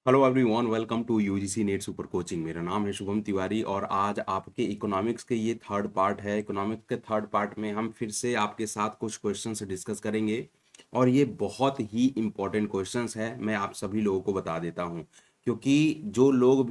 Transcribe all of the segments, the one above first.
Hello everyone, welcome to UGC NET super coaching. मेरा नाम है शुभम तिवारी और आज आपके इकोनॉमिक्स के ये थर्ड पार्ट है। इकोनॉमिक्स के थर्ड पार्ट में हम फिर से आपके साथ कुछ क्वेश्चंस डिस्कस करेंगे और ये बहुत ही इंपॉर्टेंट क्वेश्चंस है। मैं आप सभी लोगों को बता देता हूँ, क्योंकि जो लोग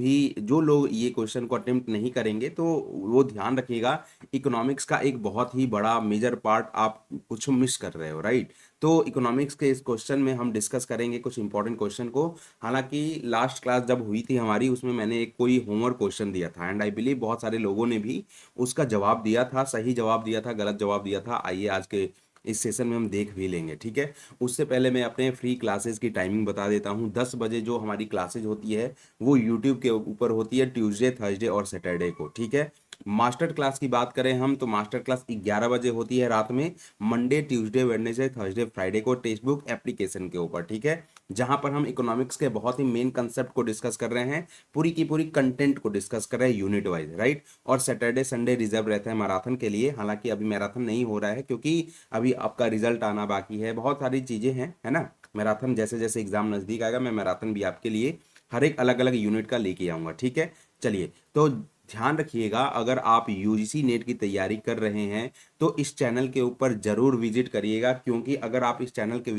ये क्वेश्चन को अटेम्प्ट नहीं करेंगे तो वो ध्यान रखिएगा, इकोनॉमिक्स का एक बहुत ही बड़ा मेजर पार्ट आप कुछ मिस कर रहे हो, राइट। तो इकोनॉमिक्स के इस क्वेश्चन में हम डिस्कस करेंगे कुछ इंपॉर्टेंट क्वेश्चन को। हालांकि लास्ट क्लास जब हुई थी हमारी, उसमें मैंने एक कोई होमवर्क क्वेश्चन दिया था एंड आई बिलीव बहुत सारे लोगों ने भी उसका जवाब दिया था, सही जवाब दिया था, गलत जवाब दिया था। आइए आज के इस सेशन में हम देख भी लेंगे, ठीक है। उससे पहले मैं अपने फ्री क्लासेस की टाइमिंग बता देता हूँ। 10 बजे जो हमारी क्लासेज होती है वो यूट्यूब के ऊपर होती है, ट्यूसडे, थर्सडे और सैटरडे को, ठीक है। मास्टर क्लास की बात करें हम तो मास्टर क्लास 11 बजे होती है रात में, Monday, Tuesday, Wednesday, Thursday, Friday को टेक्स्ट बुक एप्लीकेशन के ऊपर, ठीक है। जहां पर हम इकोनॉमिक्स के बहुत ही मेन कंसेप्ट को डिस्कस कर रहे हैं, पूरी की पूरी कंटेंट को डिस्कस कर रहे हैं यूनिट वाइज, राइट। और सैटरडे संडे रिजर्व रहता है मैराथन के लिए। हालांकि अभी मैराथन नहीं हो रहा है क्योंकि अभी आपका रिजल्ट आना बाकी है, बहुत सारी चीजें हैं, है ना। मैराथन जैसे जैसे एग्जाम नजदीक आएगा मैं मैराथन भी आपके लिए हर एक अलग अलग यूनिट का लेके आऊंगा, ठीक है। चलिए, तो ध्यान रखिएगा, अगर आप यूजीसी नेट की तैयारी कर रहे हैं तो इस चैनल के ऊपर जरूर विजिट करिएगा, क्योंकि अगर आप इस चैनल के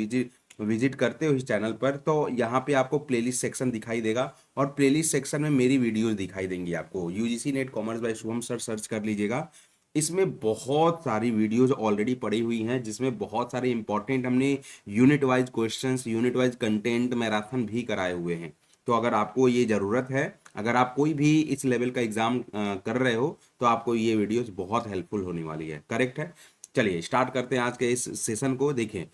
विजिट करते हो इस चैनल पर तो यहाँ पे आपको प्लेलिस्ट सेक्शन दिखाई देगा और प्लेलिस्ट सेक्शन में मेरी वीडियोस दिखाई देंगी आपको। UGC NET commerce by Shubham sir search कर लीजिएगा। इसमें बहुत सारी वीडियोस ऑलरेडी पड़ी हुई हैं, जिसमें बहुत सारे इंपॉर्टेंट हमने unit wise questions, unit wise content, marathon भी कराए हुए हैं। तो अगर आपको ये ज़रूरत है, अगर आप कोई भी इस लेवल का एग्जाम कर रहे हो तो आपको ये वीडियोस बहुत हेल्पफुल होने वाली है, करेक्ट है। चलिए स्टार्ट करते हैं आज के इस सेशन को। देखिए,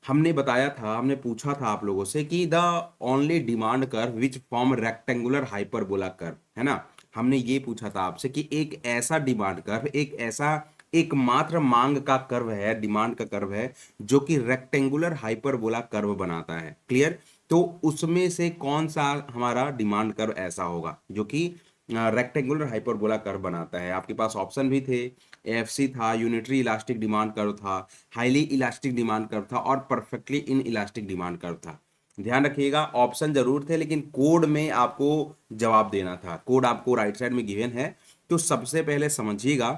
हमने बताया था, हमने पूछा था आप लोगों से कि the only demand curve which form rectangular hyperbola curve, है ना। हमने ये पूछा था आपसे कि एक ऐसा डिमांड कर्व, एक ऐसा एकमात्र मांग का कर्व है, डिमांड का कर्व है जो कि रेक्टेंगुलर हाइपरबोला कर्व बनाता है, क्लियर। तो उसमें से कौन सा हमारा डिमांड कर्व ऐसा होगा जो कि रेक्टेंगुलर हाइपरबोला कर्व बनाता है। आपके पास ऑप्शन भी थे, एएफसी था, यूनिटरी इलास्टिक डिमांड कर्व था, हाईली इलास्टिक डिमांड कर्व था और perfectly in elastic demand curve था। ध्यान रखिएगा, ऑप्शन जरूर थे लेकिन कोड में आपको जवाब देना था। कोड आपको राइट साइड में गिवन है। तो सबसे पहले समझिएगा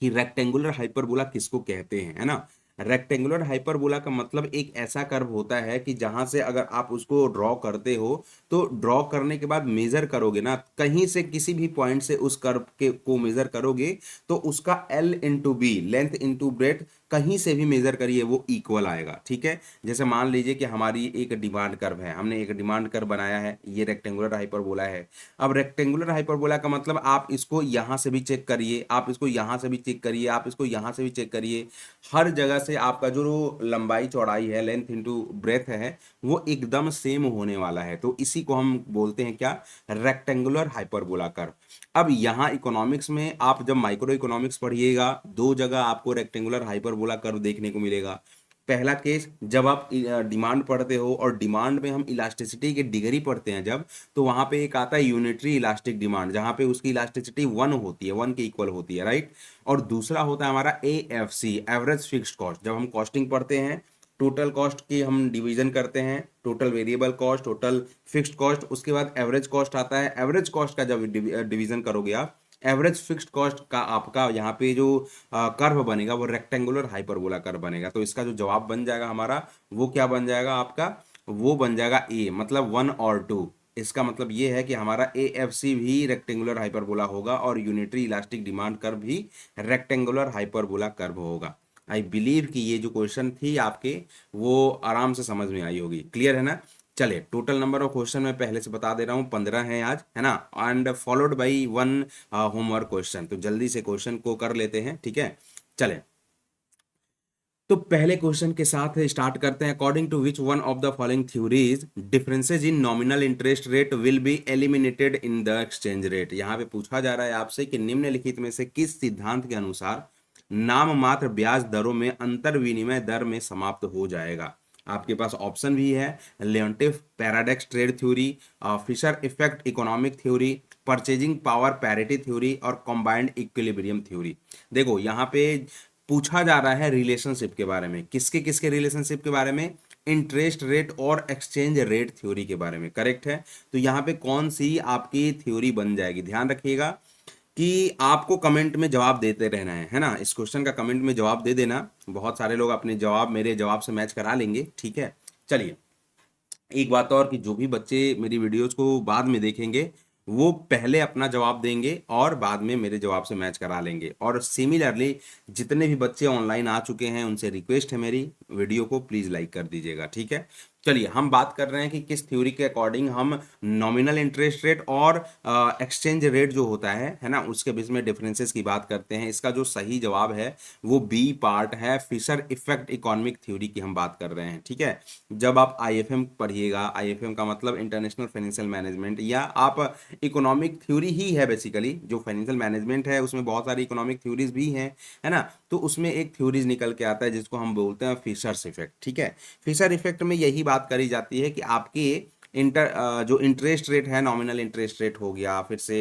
कि रेक्टेंगुलर हाइपरबोला किसको कहते हैं, है ना। रेक्टेंगुलर हाइपरबोला का मतलब एक ऐसा कर्व होता है कि जहां से अगर आप उसको ड्रॉ करते हो तो ड्रॉ करने के बाद मेजर करोगे ना, कहीं से किसी भी पॉइंट से उस कर्व के को मेजर करोगे तो उसका L into B, length into breadth, कहीं से भी मेजर करिए वो इक्वल आएगा, ठीक है। जैसे मान लीजिए कि हमारी एक डिमांड कर्व है, हमने एक डिमांड कर्व बनाया है, ये रेक्टेंगुलर हाइपरबोला है। अब रेक्टेंगुलर हाइपरबोला का मतलब आप इसको यहां से भी चेक करिए, आप इसको यहां से भी चेक करिए, आप इसको यहां से भी चेक करिए, हर जगह से आपका जो लंबाई चौड़ाई है, लेंथ इंटू ब्रेथ है, वो एकदम सेम होने वाला है। तो इसी को हम बोलते हैं क्या, रेक्टेंगुलर हाइपरबोला कर्व। अब यहाँ इकोनॉमिक्स में आप जब माइक्रो इकोनॉमिक्स पढ़िएगा, दो जगह आपको रेक्टेंगुलर हाइपरबोला कर्व देखने को मिलेगा। पहला केस जब आप डिमांड पढ़ते हो और डिमांड में हम इलास्टिसिटी की डिग्री पढ़ते हैं जब, तो वहां पे एक आता है यूनिटरी इलास्टिक डिमांड, जहां पे उसकी इलास्टिसिटी 1 होती है, 1 के इक्वल होती है, राइट। और दूसरा होता है हमारा एएफसी, एवरेज फिक्स्ड कॉस्ट। जब हम कॉस्टिंग पढ़ते हैं, टोटल कॉस्ट की हम डिवीजन करते हैं, total variable cost, total fixed cost, उसके बाद एवरेज कॉस्ट आता है। एवरेज कॉस्ट का जब डिवीजन करोगे आप, एवरेज फिक्स्ड कॉस्ट का आपका यहाँ पे जो कर्व बनेगा वो रेक्टेंगुलर हाइपरबोला कर्व बनेगा। तो इसका जो जवाब बन जाएगा हमारा, वो क्या बन जाएगा आपका, वो बन जाएगा ए, मतलब 1 और 2। इसका मतलब ये है कि हमारा ए एफ सी भी रेक्टेंगुलर हाइपरबोला होगा और यूनिटरी इलास्टिक डिमांड कर्व भी रेक्टेंगुलर हाइपरबोला कर्व होगा। आई बिलीव कि ये जो क्वेश्चन थी आपके वो आराम से समझ में आई होगी, क्लियर है ना। चले, टोटल नंबर ऑफ क्वेश्चन मैं पहले से बता दे रहा हूँ, 15 हैं आज, है ना, and followed by 1 homework question. तो जल्दी से क्वेश्चन को कर लेते हैं, ठीक है। चले, तो पहले क्वेश्चन के साथ स्टार्ट करते हैं। According to which one of the following theories differences in nominal interest rate will be eliminated in the exchange rate. यहाँ पे पूछा जा रहा है आपसे कि निम्नलिखित में से किस सिद्धांत के अनुसार नाम मात्र ब्याज दरों में अंतर विनिमय दर में समाप्त हो जाएगा। आपके पास ऑप्शन भी है, लेontief paradox trade theory, Fisher effect economic theory, purchasing power parity theory और कंबाइंड इक्विलिब्रियम थ्योरी। देखो यहाँ पे पूछा जा रहा है रिलेशनशिप के बारे में, किसके किसके रिलेशनशिप के बारे में, इंटरेस्ट रेट और एक्सचेंज रेट थ्योरी के बारे में, करेक्ट है। तो यहाँ पे कौन सी आपकी थ्योरी बन जाएगी, ध्यान रखिएगा कि आपको कमेंट में जवाब देते रहना है ना। इस क्वेश्चन का कमेंट में जवाब दे देना, बहुत सारे लोग अपने जवाब मेरे जवाब से मैच करा लेंगे, ठीक है। चलिए, एक बात और कि जो भी बच्चे मेरी वीडियोस को बाद में देखेंगे वो पहले अपना जवाब देंगे और बाद में मेरे जवाब से मैच करा लेंगे। और सिमिलरली जितने भी बच्चे ऑनलाइन आ चुके हैं उनसे रिक्वेस्ट है मेरी, वीडियो को प्लीज़ लाइक कर दीजिएगा, ठीक है। चलिए, हम बात कर रहे हैं कि किस थ्योरी के अकॉर्डिंग हम नॉमिनल इंटरेस्ट रेट और एक्सचेंज रेट जो होता है ना, उसके बीच में डिफरेंसेस की बात करते हैं। इसका जो सही जवाब है वो बी पार्ट है, फिशर इफेक्ट इकोनॉमिक थ्योरी की हम बात कर रहे हैं, ठीक है। जब आप आईएफएम पढ़िएगा, आईएफएम का मतलब इंटरनेशनल फाइनेंशियल मैनेजमेंट, या आप इकोनॉमिक थ्योरी ही है बेसिकली, जो फाइनेंशियल मैनेजमेंट है उसमें बहुत सारी इकोनॉमिक थ्योरीज भी हैं, है ना। तो उसमें एक थ्योरीज निकल के आता है जिसको हम बोलते हैं फिशर्स इफेक्ट, ठीक है। फिशर इफेक्ट में यही बात करी जाती है कि आपके जो इंटरेस्ट रेट है, नॉमिनल इंटरेस्ट रेट हो गया, फिर से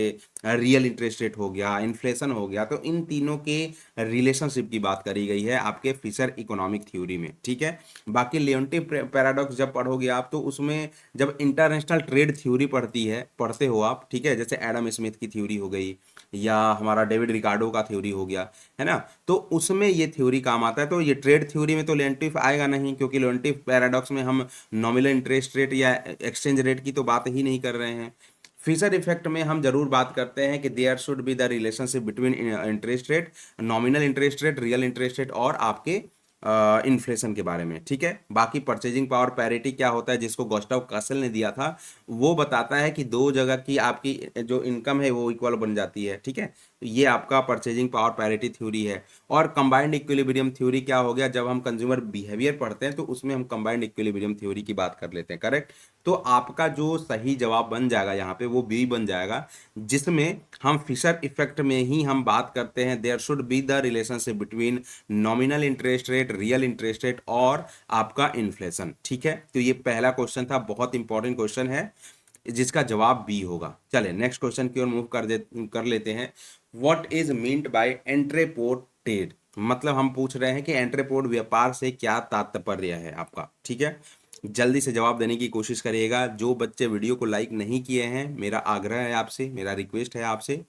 रियल इंटरेस्ट रेट हो गया, इन्फ्लेशन हो गया, तो इन तीनों के रिलेशनशिप की बात करी गई है आपके फिशर इकोनॉमिक थ्योरी में, ठीक है। बाकी लियोन्टी पैराडॉक्स जब पढ़ोगे आप तो उसमें जब इंटरनेशनल ट्रेड थ्योरी पढ़ते हो आप, ठीक है, जैसे एडम स्मिथ की थ्योरी हो गई या हमारा डेविड रिकार्डो का थ्योरी हो गया, है ना, तो उसमें ये थ्योरी काम आता है। तो ये ट्रेड थ्योरी में तो लियोन्टी आएगा नहीं, क्योंकि लियोन्टी पैराडॉक्स में हम नॉमिनल इंटरेस्ट रेट या एक्सचेंज रेट की तो बात ही नहीं कर रहे हैं। फिशर इफेक्ट में हम जरूर बात करते हैं कि there should be the relationship between interest rate, nominal interest rate, real interest rate और आपके इन्फ्लेशन के बारे में, ठीक है। बाकी परचेजिंग पावर पैरिटी क्या होता है, जिसको गुस्टाव कासल ने दिया था, वो बताता है कि दो जगह की आपकी जो इनकम है वो इक्वल बन जाती है, ठीक है। तो ये आपका परचेजिंग पावर पैरिटी थ्योरी है। और कंबाइंड इक्विलिब्रियम थ्योरी क्या हो गया, जब हम कंज्यूमर बिहेवियर पढ़ते हैं तो उसमें हम कंबाइंड इक्विलिब्रियम थ्योरी की बात कर लेते हैं, करेक्ट। तो आपका जो सही जवाब बन जाएगा यहाँ पे वो बी बन जाएगा, जिसमें हम फिशर इफेक्ट में ही हम बात करते हैं there should be the relationship between nominal interest rate, real interest rate और आपका इन्फ्लेशन, ठीक है। तो ये पहला क्वेश्चन था, बहुत इंपॉर्टेंट क्वेश्चन है जिसका जवाब बी होगा। चले नेक्स्ट क्वेश्चन की ओर मूव कर लेते हैं। What is meant by entrepot trade, मतलब हम पूछ रहे हैं कि एंट्रेपोर्ट व्यापार से क्या तात्पर्य है आपका, ठीक है। जल्दी से जवाब देने की कोशिश करिएगा। जो बच्चे वीडियो को लाइक नहीं किए हैं, मेरा आग्रह है आपसे, मेरा रिक्वेस्ट है आपसे,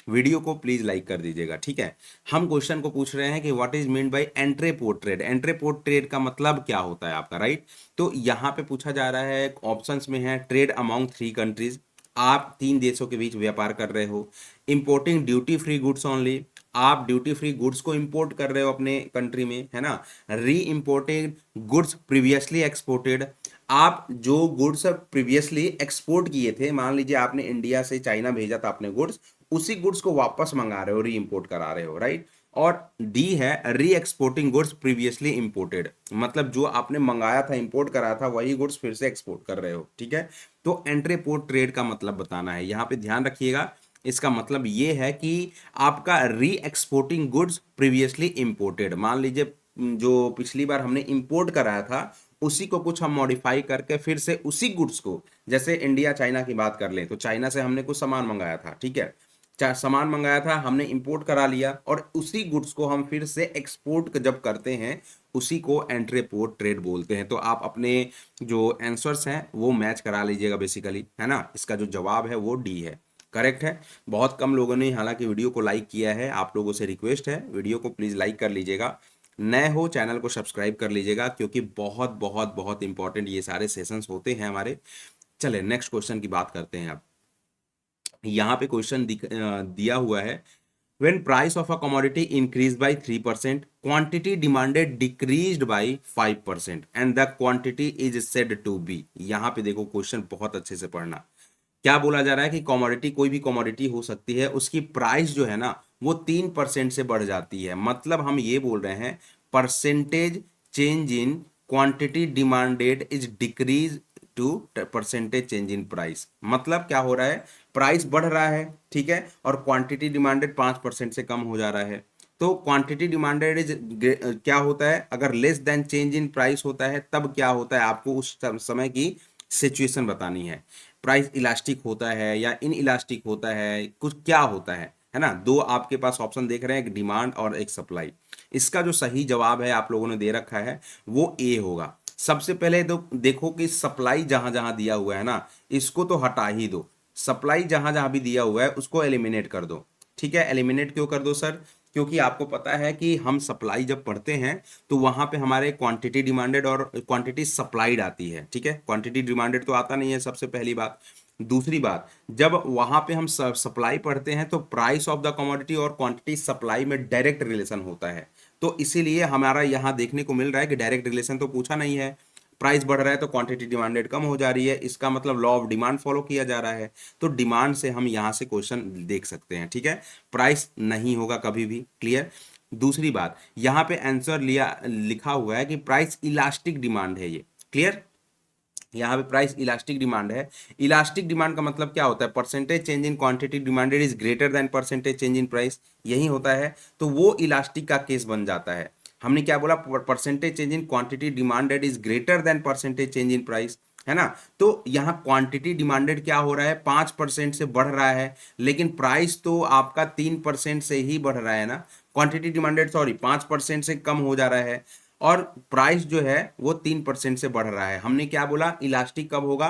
वीडियो को प्लीज लाइक कर दीजिएगा, ठीक है। हम क्वेश्चन को पूछ रहे हैं कि what is mean by entrepot trade. Entrepot trade का मतलब क्या होता है आपका, राइट। तो यहाँ पे पूछा जा रहा है, ऑप्शंस में है ट्रेड अमॉन्ग 3 कंट्रीज, आप 3 देशों के बीच व्यापार कर रहे हो। Importing duty free goods only, आप ड्यूटी फ्री गुड्स को इंपोर्ट कर रहे हो अपने कंट्री में, है ना। री इम्पोर्टेड गुड्स प्रीवियसली एक्सपोर्टेड, आप जो गुड्स प्रीवियसली एक्सपोर्ट किए थे, मान लीजिए आपने इंडिया से चाइना भेजा था अपने गुड्स, उसी गुड्स को वापस मंगा रहे हो, री इंपोर्ट करा रहे हो, राइट। और डी है री एक्सपोर्टिंग गुड्स प्रीवियसली इंपोर्टेड, मतलब जो आपने मंगाया था, इंपोर्ट करा था, वही गुड्स फिर से एक्सपोर्ट कर रहे हो, ठीक है। तो एंट्रीपोर्ट ट्रेड का मतलब बताना है, यहाँ पे ध्यान रखिएगा। इसका मतलब ये है कि आपका री एक्सपोर्टिंग गुड्स प्रीवियसली इंपोर्टेड, मान लीजिए जो पिछली बार हमने इंपोर्ट कराया था उसी को कुछ हम मॉडिफाई करके फिर से उसी गुड्स को, जैसे इंडिया चाइना की बात कर लें तो चाइना से हमने कुछ सामान मंगाया था, ठीक है, सामान मंगाया था, हमने इंपोर्ट करा लिया और उसी गुड्स को हम फिर से एक्सपोर्ट जब करते हैं उसी को एंट्रीपोर्ट ट्रेड बोलते हैं। तो आप अपने जो आंसर्स हैं वो मैच करा लीजिएगा बेसिकली, है ना। इसका जो जवाब है वो डी है, करेक्ट है। बहुत कम लोगों ने हालांकि वीडियो को लाइक किया है, आप लोगों से रिक्वेस्ट है वीडियो को प्लीज़ लाइक कर लीजिएगा, नए हो चैनल को सब्सक्राइब कर लीजिएगा, क्योंकि बहुत बहुत बहुत इंपॉर्टेंट ये सारे सेशंस होते हैं हमारे। चले नेक्स्ट क्वेश्चन की बात करते हैं अब। यहाँ पे क्वेश्चन दिया हुआ है, when price of a commodity increased by 3%, quantity demanded decreased by 5% and the quantity is said to be। यहाँ पे देखो क्वेश्चन बहुत अच्छे से पढ़ना। क्या बोला जा रहा है कि कमोडिटी, कोई भी कमोडिटी हो सकती है, उसकी प्राइस जो है ना वो 3% से बढ़ जाती है, मतलब हम ये बोल रहे हैं percentage change in quantity demanded is decrease to percentage change in price. मतलब क्या हो रहा है, प्राइस बढ़ रहा है, ठीक है, और क्वांटिटी डिमांडेड 5% से कम हो जा रहा है। तो क्वांटिटी डिमांडेड इज क्या होता है, अगर less than change in price होता है तब क्या होता है, आपको उस समय की सिचुएशन बतानी है। प्राइस इलास्टिक होता है या इन इलास्टिक होता है, कुछ क्या होता है ना। दो आपके पास ऑप्शन देख रहे हैं, एक डिमांड और एक सप्लाई। इसका जो सही जवाब है आप लोगों ने दे रखा है वो ए होगा। सबसे पहले तो देखो कि सप्लाई जहां जहां दिया हुआ है ना, इसको तो हटा ही दो। सप्लाई जहां जहां भी दिया हुआ है उसको एलिमिनेट कर दो। ठीक है, एलिमिनेट क्यों कर दो सर? क्योंकि आपको पता है कि हम सप्लाई जब पढ़ते हैं तो वहां पे हमारे क्वांटिटी डिमांडेड और क्वांटिटी सप्लाइड आती है। ठीक है, क्वांटिटी डिमांडेड तो आता नहीं है, सबसे पहली बात। दूसरी बात, जब वहां पे हम सप्लाई पढ़ते हैं तो प्राइस ऑफ द कमोडिटी और क्वांटिटी सप्लाई में डायरेक्ट रिलेशन होता है। तो इसीलिए हमारा यहाँ देखने को मिल रहा है कि डायरेक्ट रिलेशन तो पूछा नहीं है। प्राइस बढ़ रहा है तो क्वांटिटी डिमांडेड कम हो जा रही है, इसका मतलब लॉ ऑफ डिमांड फॉलो किया जा रहा है। तो डिमांड से हम यहाँ से क्वेश्चन देख सकते हैं। ठीक है, प्राइस नहीं होगा कभी भी। क्लियर? दूसरी बात, यहाँ पे आंसर लिखा हुआ है कि प्राइस इलास्टिक डिमांड है ये। क्लियर? यहाँ पे प्राइस इलास्टिक डिमांड है। इलास्टिक डिमांड का मतलब क्या होता है? Percentage change in quantity demanded is greater than percentage change in price, यही होता है। तो वो इलास्टिक का केस बन जाता है। हमने क्या बोला? Percentage change in quantity demanded is greater than percentage change in price, है ना? तो यहाँ क्वांटिटी डिमांडेड क्या हो रहा है? 5% से बढ़ रहा है, लेकिन प्राइस तो आपका 3% से ही बढ़ रहा है ना। क्वांटिटी डिमांडेड, सॉरी, 5% से कम हो जा रहा है और प्राइस जो है वो 3% से बढ़ रहा है। हमने क्या बोला? इलास्टिक कब होगा?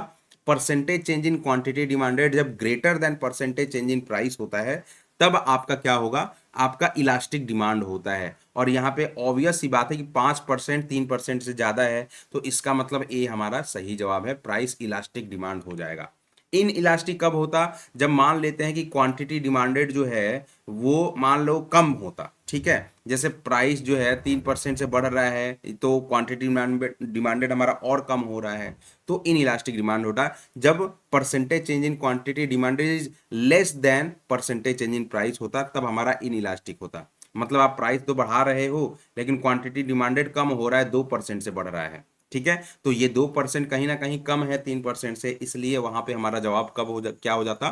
Percentage change in quantity demanded जब greater than percentage change in price होता है, तब आपका क्या होगा? आपका इलास्टिक डिमांड होता है। और यहाँ पे ऑब्वियस सी बात है कि 5% 3% से ज्यादा है, तो इसका मतलब ए हमारा सही जवाब है, प्राइस इलास्टिक डिमांड हो जाएगा। इन इलास्टिक कब होता? जब मान लेते हैं कि क्वांटिटी डिमांडेड जो है वो मान लो कम होता। ठीक है, जैसे प्राइस जो है 3% से बढ़ रहा है तो क्वांटिटी डिमांडेड हमारा और कम हो रहा है, तो इन इलास्टिक डिमांड होता है। जब percentage change in quantity demanded is less than percentage change in price होता, तब हमारा इन इलास्टिक होता। मतलब आप प्राइस तो बढ़ा रहे हो लेकिन क्वांटिटी डिमांडेड कम हो रहा है, 2% से बढ़ रहा है। ठीक है, तो ये 2% कहीं ना कहीं कम है 3% से, इसलिए वहां पे हमारा जवाब कब क्या हो जाता?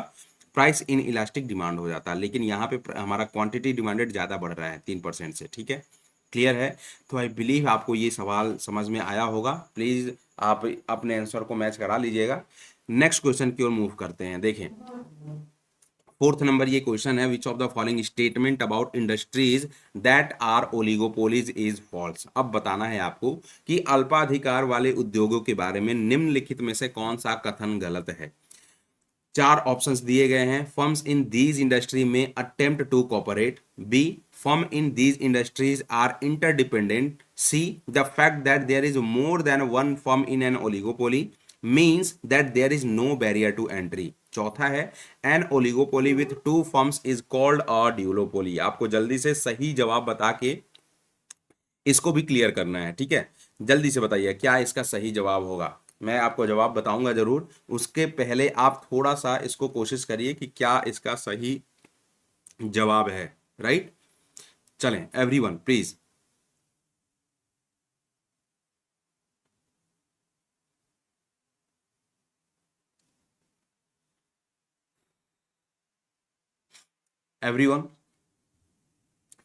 प्राइस इन इलास्टिक डिमांड हो जाता। लेकिन यहाँ पे हमारा क्वांटिटी डिमांडेड ज़्यादा बढ़ रहा है 3% से। ठीक है, क्लियर है? तो आई बिलीव आपको ये सवाल समझ में आया होगा। प्लीज़ आप अपने आंसर को मैच करा लीजिएगा। नेक्स्ट क्वेश्चन की ओर मूव करते हैं। देखें, फोर्थ नंबर ये क्वेश्चन है, which of the following statement about industries that are oligopolies is false. अब बताना है आपको कि अल्पाधिकार वाले उद्योगों के बारे में निम्नलिखित में से कौन सा कथन गलत है। चार ऑप्शंस दिए गए हैं। फर्म्स इन दीज इंडस्ट्री में attempt to cooperate, B firm in these industries are interdependent, C the fact that there is more than one firm in an oligopoly means that there is no barrier to entry. चौथा है, an oligopoly with two firms is called a duopoly. आपको जल्दी से सही जवाब बता के इसको भी क्लियर करना है। ठीक है, जल्दी से बताइए क्या इसका सही जवाब होगा। मैं आपको जवाब बताऊंगा जरूर, उसके पहले आप थोड़ा सा इसको कोशिश करिए कि क्या इसका सही जवाब है। राइट, चलें एवरीवन प्लीज। एवरीवन,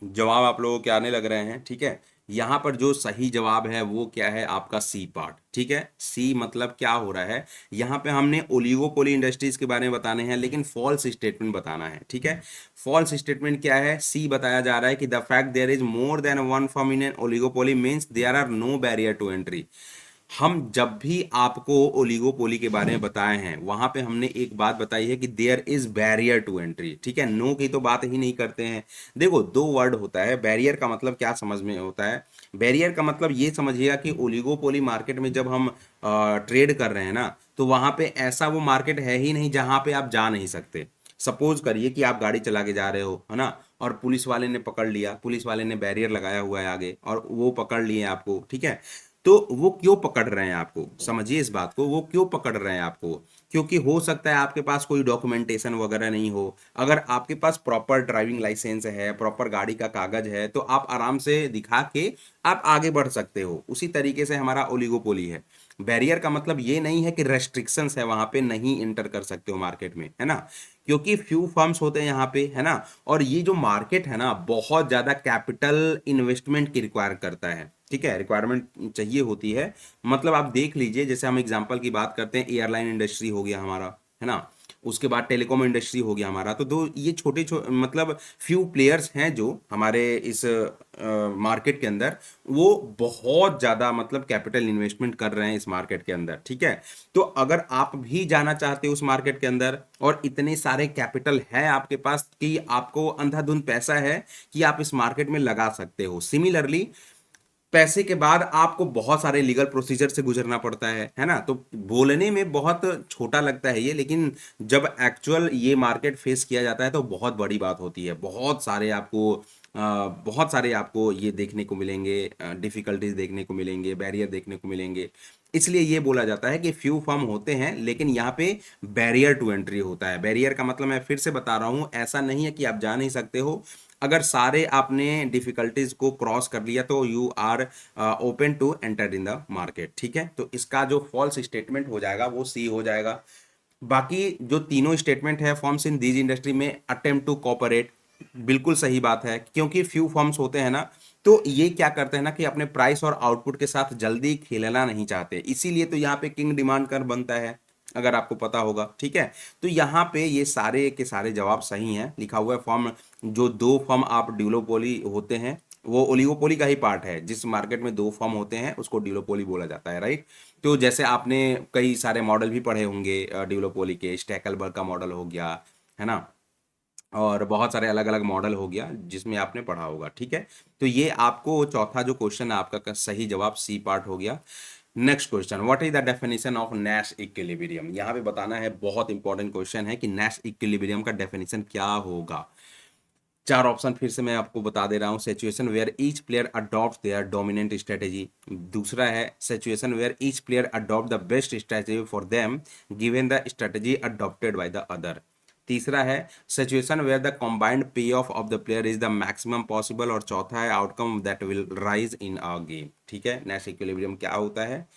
जवाब आप लोगों के आने लग रहे हैं। ठीक है, यहाँ पर जो सही जवाब है वो क्या है? आपका सी पार्ट। ठीक है, सी मतलब क्या हो रहा है? यहाँ पे हमने ओलिगोपोली इंडस्ट्रीज के बारे में बताने हैं, लेकिन फॉल्स स्टेटमेंट बताना है। ठीक है, फॉल्स स्टेटमेंट क्या है? सी बताया जा रहा है कि the fact there is more than one firm in an oligopoly means there are no barrier to entry. हम जब भी आपको ओलिगोपोली के बारे में बताए हैं वहां पे हमने एक बात बताई है कि there is barrier to entry. ठीक है, नो की तो बात ही नहीं करते हैं। देखो, दो वर्ड होता है। बैरियर का मतलब क्या समझ में होता है? बैरियर का मतलब ये समझिएगा कि ओलिगोपोली मार्केट में जब हम ट्रेड कर रहे हैं ना, तो वहां पे ऐसा वो मार्केट है ही नहीं जहां पे आप जा नहीं सकते। सपोज करिए कि आप गाड़ी चला के जा रहे हो, है ना, और पुलिस वाले ने पकड़ लिया, पुलिस वाले ने बैरियर लगाया हुआ है आगे और वो पकड़ लिए आपको। ठीक है, तो वो क्यों पकड़ रहे हैं आपको? समझिए इस बात को, वो क्यों पकड़ रहे हैं आपको? क्योंकि हो सकता है आपके पास कोई डॉक्यूमेंटेशन वगैरह नहीं हो। अगर आपके पास प्रॉपर ड्राइविंग लाइसेंस है, प्रॉपर गाड़ी का कागज है, तो आप आराम से दिखा के आप आगे बढ़ सकते हो। उसी तरीके से हमारा ओलिगोपोली है। बैरियर का मतलब ये नहीं है कि रेस्ट्रिक्शंस है, वहां पे नहीं इंटर कर सकते हो मार्केट में, है ना, क्योंकि फ्यू फर्म्स होते हैं यहाँ पे, है ना। और ये जो मार्केट है ना, बहुत ज्यादा कैपिटल इन्वेस्टमेंट की रिक्वायर करता है। ठीक है, रिक्वायरमेंट चाहिए होती है। मतलब आप देख लीजिए, जैसे हम एग्जांपल की बात करते हैं, एयरलाइन इंडस्ट्री हो गया हमारा, है ना, उसके बाद टेलीकॉम इंडस्ट्री हो गया हमारा। तो दो ये मतलब फ्यू प्लेयर्स हैं जो हमारे इस मार्केट के अंदर, वो बहुत ज़्यादा मतलब कैपिटल इन्वेस्टमेंट कर रहे हैं इस मार्केट के अंदर, ठीक है। तो अगर आप भी जाना चाहते हो उस मार्केट के अंदर और इतने सारे कैपिटल है आपके पास कि आपको अंधाधुंध पैसा है कि आप इस मार्केट में लगा सकते हो, सिमिलरली पैसे के बाद आपको बहुत सारे लीगल प्रोसीजर से गुजरना पड़ता है ना। तो बोलने में बहुत छोटा लगता है ये, लेकिन जब एक्चुअल ये मार्केट फेस किया जाता है तो बहुत बड़ी बात होती है। बहुत सारे आपको ये देखने को मिलेंगे, डिफिकल्टीज देखने को मिलेंगे, बैरियर देखने को मिलेंगे। इसलिए ये बोला जाता है कि फ्यू फर्म होते हैं, लेकिन यहाँ पे बैरियर टू एंट्री होता है। बैरियर का मतलब मैं फिर से बता रहा हूँ, ऐसा नहीं है कि आप जा नहीं सकते हो। अगर सारे आपने डिफिकल्टीज को क्रॉस कर लिया तो you are open to enter in the market, ठीक है। तो इसका जो फॉल्स स्टेटमेंट हो जाएगा वो सी हो जाएगा। बाकी जो तीनों स्टेटमेंट है, फॉर्म्स इन दीज इंडस्ट्री में अटेम्प्ट टू कॉपरेट, बिल्कुल सही बात है, क्योंकि फ्यू फॉर्म्स होते हैं ना, तो ये क्या करते हैं ना कि अपने प्राइस और आउटपुट के साथ जल्दी खेलना नहीं चाहते, इसीलिए तो यहाँ पे किंग डिमांड कर बनता है, अगर आपको पता होगा, ठीक है। तो यहाँ पे ये सारे के सारे जवाब सही हैं। लिखा हुआ है फॉर्म, जो दो फॉर्म आप ड्यूलोपोली होते हैं, वो ओलिगोपोली का ही पार्ट है। जिस मार्केट में दो फॉर्म होते हैं उसको ड्यूलोपोली बोला जाता है, राइट। तो जैसे आपने कई सारे मॉडल भी पढ़े होंगे ड्यूलोपोली के, स्टैकलबर्ग का मॉडल हो गया, है ना, और बहुत सारे अलग अलग मॉडल हो गया जिसमें आपने पढ़ा होगा, ठीक है। तो ये आपको चौथा जो क्वेश्चन है आपका सही जवाब सी पार्ट हो गया। Next question, what is the definition of Nash equilibrium. यहाँ पे बताना है, बहुत इंपॉर्टेंट क्वेश्चन है कि नैश इक्विलिब्रियम का डेफिनेशन क्या होगा। चार ऑप्शन फिर से मैं आपको बता दे रहा हूँ। Situation where each player adopt their dominant strategy. दूसरा है situation where each player adopt the best strategy for them given the strategy adopted by the other. तीसरा है situation where the combined pay of the player is the maximum possible. और चौथा है outcome that will rise in a game, ठीक है। Nash equilibrium क्या होता है,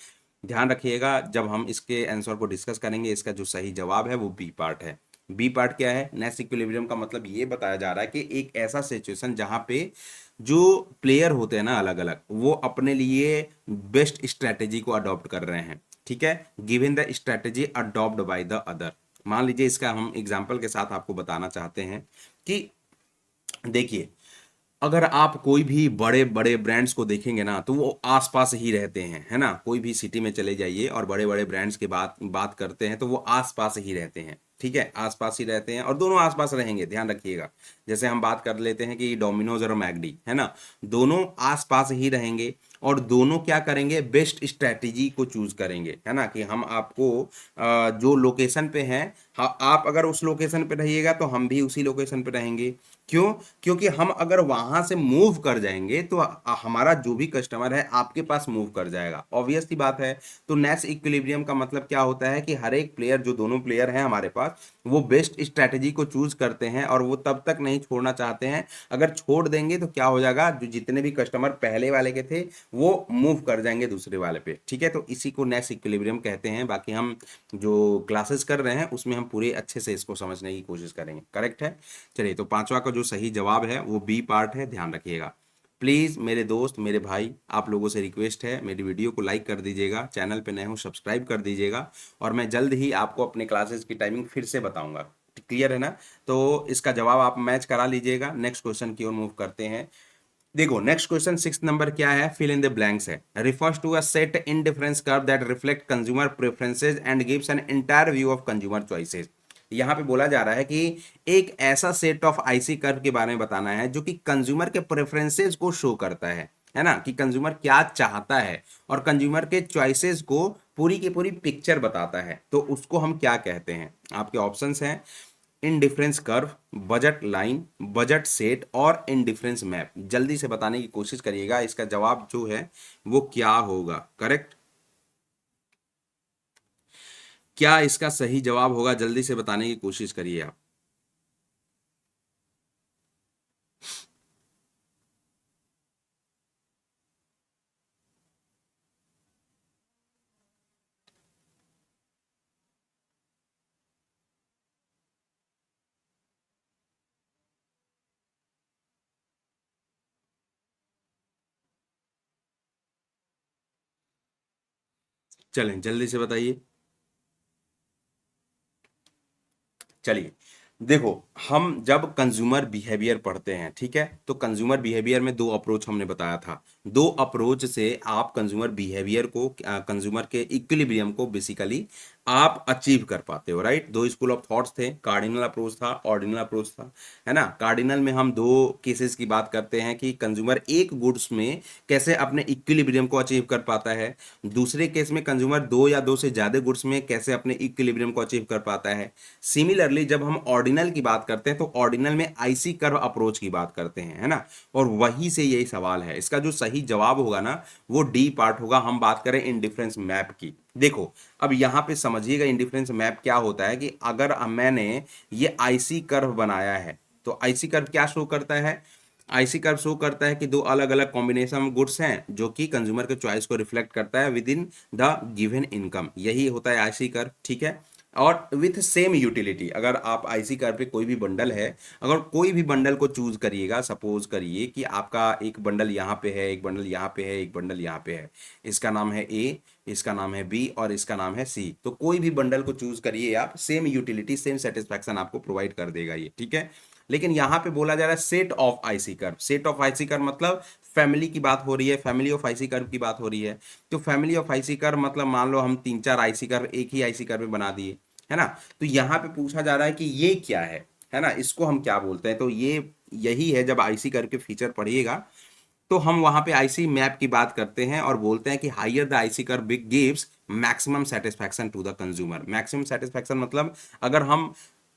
ध्यान रखिएगा जब हम इसके आंसर को डिस्कस करेंगे। इसका जो सही जवाब है वो बी पार्ट है। बी पार्ट क्या है, नैश इक्विलिब्रियम का मतलब ये बताया जा रहा है कि एक ऐसा सिचुएशन जहां पे जो प्लेयर होते हैं ना अलग अलग, वो अपने लिए बेस्ट स्ट्रेटेजी को अडॉप्ट कर रहे हैं, ठीक है, given the strategy adopt bye the other. मान लीजिए, इसका हम एग्जाम्पल के साथ आपको बताना चाहते हैं कि देखिए, अगर आप कोई भी बड़े बड़े ब्रांड्स को देखेंगे ना तो वो आसपास ही रहते हैं, है ना। कोई भी सिटी में चले जाइए और बड़े बड़े ब्रांड्स की बात बात करते हैं तो वो आसपास ही रहते हैं, ठीक है, आसपास ही रहते हैं और दोनों आसपास रहेंगे, ध्यान रखिएगा। जैसे हम बात कर लेते हैं कि डोमिनोज और मैकडी, है ना, दोनों आसपास ही रहेंगे और दोनों क्या करेंगे, बेस्ट स्ट्रैटेजी को चूज करेंगे, है ना, कि हम आपको जो लोकेशन पे हैं, आप अगर उस लोकेशन पे रहिएगा तो हम भी उसी लोकेशन पे रहेंगे। क्यों, क्योंकि हम अगर वहां से मूव कर जाएंगे तो हमारा जो भी कस्टमर है आपके पास मूव कर जाएगा, ऑब्वियस सी बात है। तो नैश इक्विलिब्रियम का मतलब क्या होता है कि हर एक प्लेयर, जो दोनों प्लेयर हैं हमारे पास, वो बेस्ट स्ट्रैटेजी को चूज करते हैं और वो तब तक नहीं छोड़ना चाहते हैं। अगर छोड़ देंगे तो क्या हो जाएगा, जो जितने भी कस्टमर पहले वाले के थे वो मूव कर जाएंगे दूसरे वाले पे, ठीक है। तो इसी को नैश इक्विलिब्रियम कहते हैं। बाकी हम जो क्लासेस कर रहे हैं उसमें हम पूरे अच्छे से इसको समझने की कोशिश करेंगे, करेक्ट है। चलिए, तो पांचवा का जो सही जवाब है वो बी पार्ट है, ध्यान रखिएगा। प्लीज़ मेरे दोस्त, मेरे भाई, आप लोगों से रिक्वेस्ट है, मेरी वीडियो को लाइक कर दीजिएगा, चैनल पे नए हो सब्सक्राइब कर दीजिएगा, और मैं जल्द ही आपको अपने क्लासेस की टाइमिंग फिर से बताऊंगा, क्लियर है ना। तो इसका जवाब आप मैच करा लीजिएगा। नेक्स्ट क्वेश्चन की ओर मूव करते हैं। देखो, नेक्स्ट क्वेश्चन 6 नंबर क्या है, फिल इन द ब्लैंक्स है। Refers to a set indifference curve that reflect consumer preferences and gives an entire view of consumer choices. यहाँ पे बोला जा रहा है कि एक ऐसा सेट ऑफ आईसी कर्व के बारे में बताना है जो कि कंज्यूमर के प्रेफरेंसेस को शो करता है ना, कि कंज्यूमर क्या चाहता है और कंज्यूमर के चॉइसेस को पूरी की पूरी पिक्चर बताता है। तो उसको हम क्या कहते हैं, आपके ऑप्शंस हैं indifference curve, budget line, budget set और इनडिफरेंस मैप। जल्दी से बताने की कोशिश करिएगा इसका जवाब जो है वो क्या होगा, करेक्ट, क्या इसका सही जवाब होगा, जल्दी से बताने की कोशिश करिए आप। चलें, जल्दी से बताइए। चलिए देखो, हम जब कंज्यूमर बिहेवियर पढ़ते हैं, ठीक है, तो कंज्यूमर बिहेवियर में दो अप्रोच हमने बताया था। दो अप्रोच से आप कंज्यूमर बिहेवियर को, कंज्यूमर के इक्विलिब्रियम को बेसिकली आप अचीव कर पाते हो, राइट। दो स्कूल ऑफ थॉट्स थे, कार्डिनल अप्रोच था, ऑर्डिनल अप्रोच था, है ना। कार्डिनल में हम दो केसेस की बात करते हैं कि कंज्यूमर एक गुड्स में कैसे अपने इक्विलिब्रियम को अचीव कर पाता है, दूसरे केस में कंज्यूमर दो या दो से ज्यादा गुड्स में कैसे अपने इक्विलिब्रियम को अचीव कर पाता है। सिमिलरली जब हम ऑर्डिनल की बात करते हैं तो ऑर्डिनल में आईसी कर्व अप्रोच की बात करते हैं, है ना। और वही से यही सवाल है, इसका जो सही जवाब होगा ना वो डी पार्ट होगा। हम बात करें इंडिफरेंस मैप की। देखो अब यहां पे समझिएगा इंडिफरेंस मैप क्या होता है कि अगर मैंने ये आईसी कर्व बनाया है तो आईसी कर्व क्या शो करता है, आईसी कर्व शो करता है कि दो अलग अलग कॉम्बिनेशन गुड्स हैं जो कि कंज्यूमर के चॉइस को रिफ्लेक्ट करता है with in the given income, यही होता है आईसी कर्व, ठीक है। और विथ सेम यूटिलिटी, अगर आप आईसी कार्ड पे कोई भी बंडल है, अगर कोई भी बंडल को चूज करिएगा, सपोज करिए कि आपका एक बंडल यहाँ पे है, एक बंडल यहाँ पे है, एक बंडल यहाँ पे है, इसका नाम है ए, इसका नाम है बी और इसका नाम है सी, तो कोई भी बंडल को चूज करिए आप, सेम यूटिलिटी सेम सेटिस्फैक्शन आपको प्रोवाइड कर देगा ये, ठीक है। लेकिन यहाँ पे बोला जा रहा है set of IC curve, set of IC curve मतलब फैमिली की बात हो रही है, फैमिली ऑफ आईसी कर्व की बात हो रही है। तो फैमिली ऑफ आईसी कर्व मतलब मान लो हम तीन चार आईसी कर्व एक ही आईसी कर्व में बना दिए, है ना। तो यहाँ पे पूछा जा रहा है कि ये क्या है ना, इसको हम क्या बोलते हैं। तो ये यही है, जब आईसी कर्व के फीचर पढ़िएगा तो हम वहां पे आईसी मैप की बात करते हैं और बोलते हैं कि higher the IC curve big gives maximum satisfaction to the consumer. Maximum satisfaction मतलब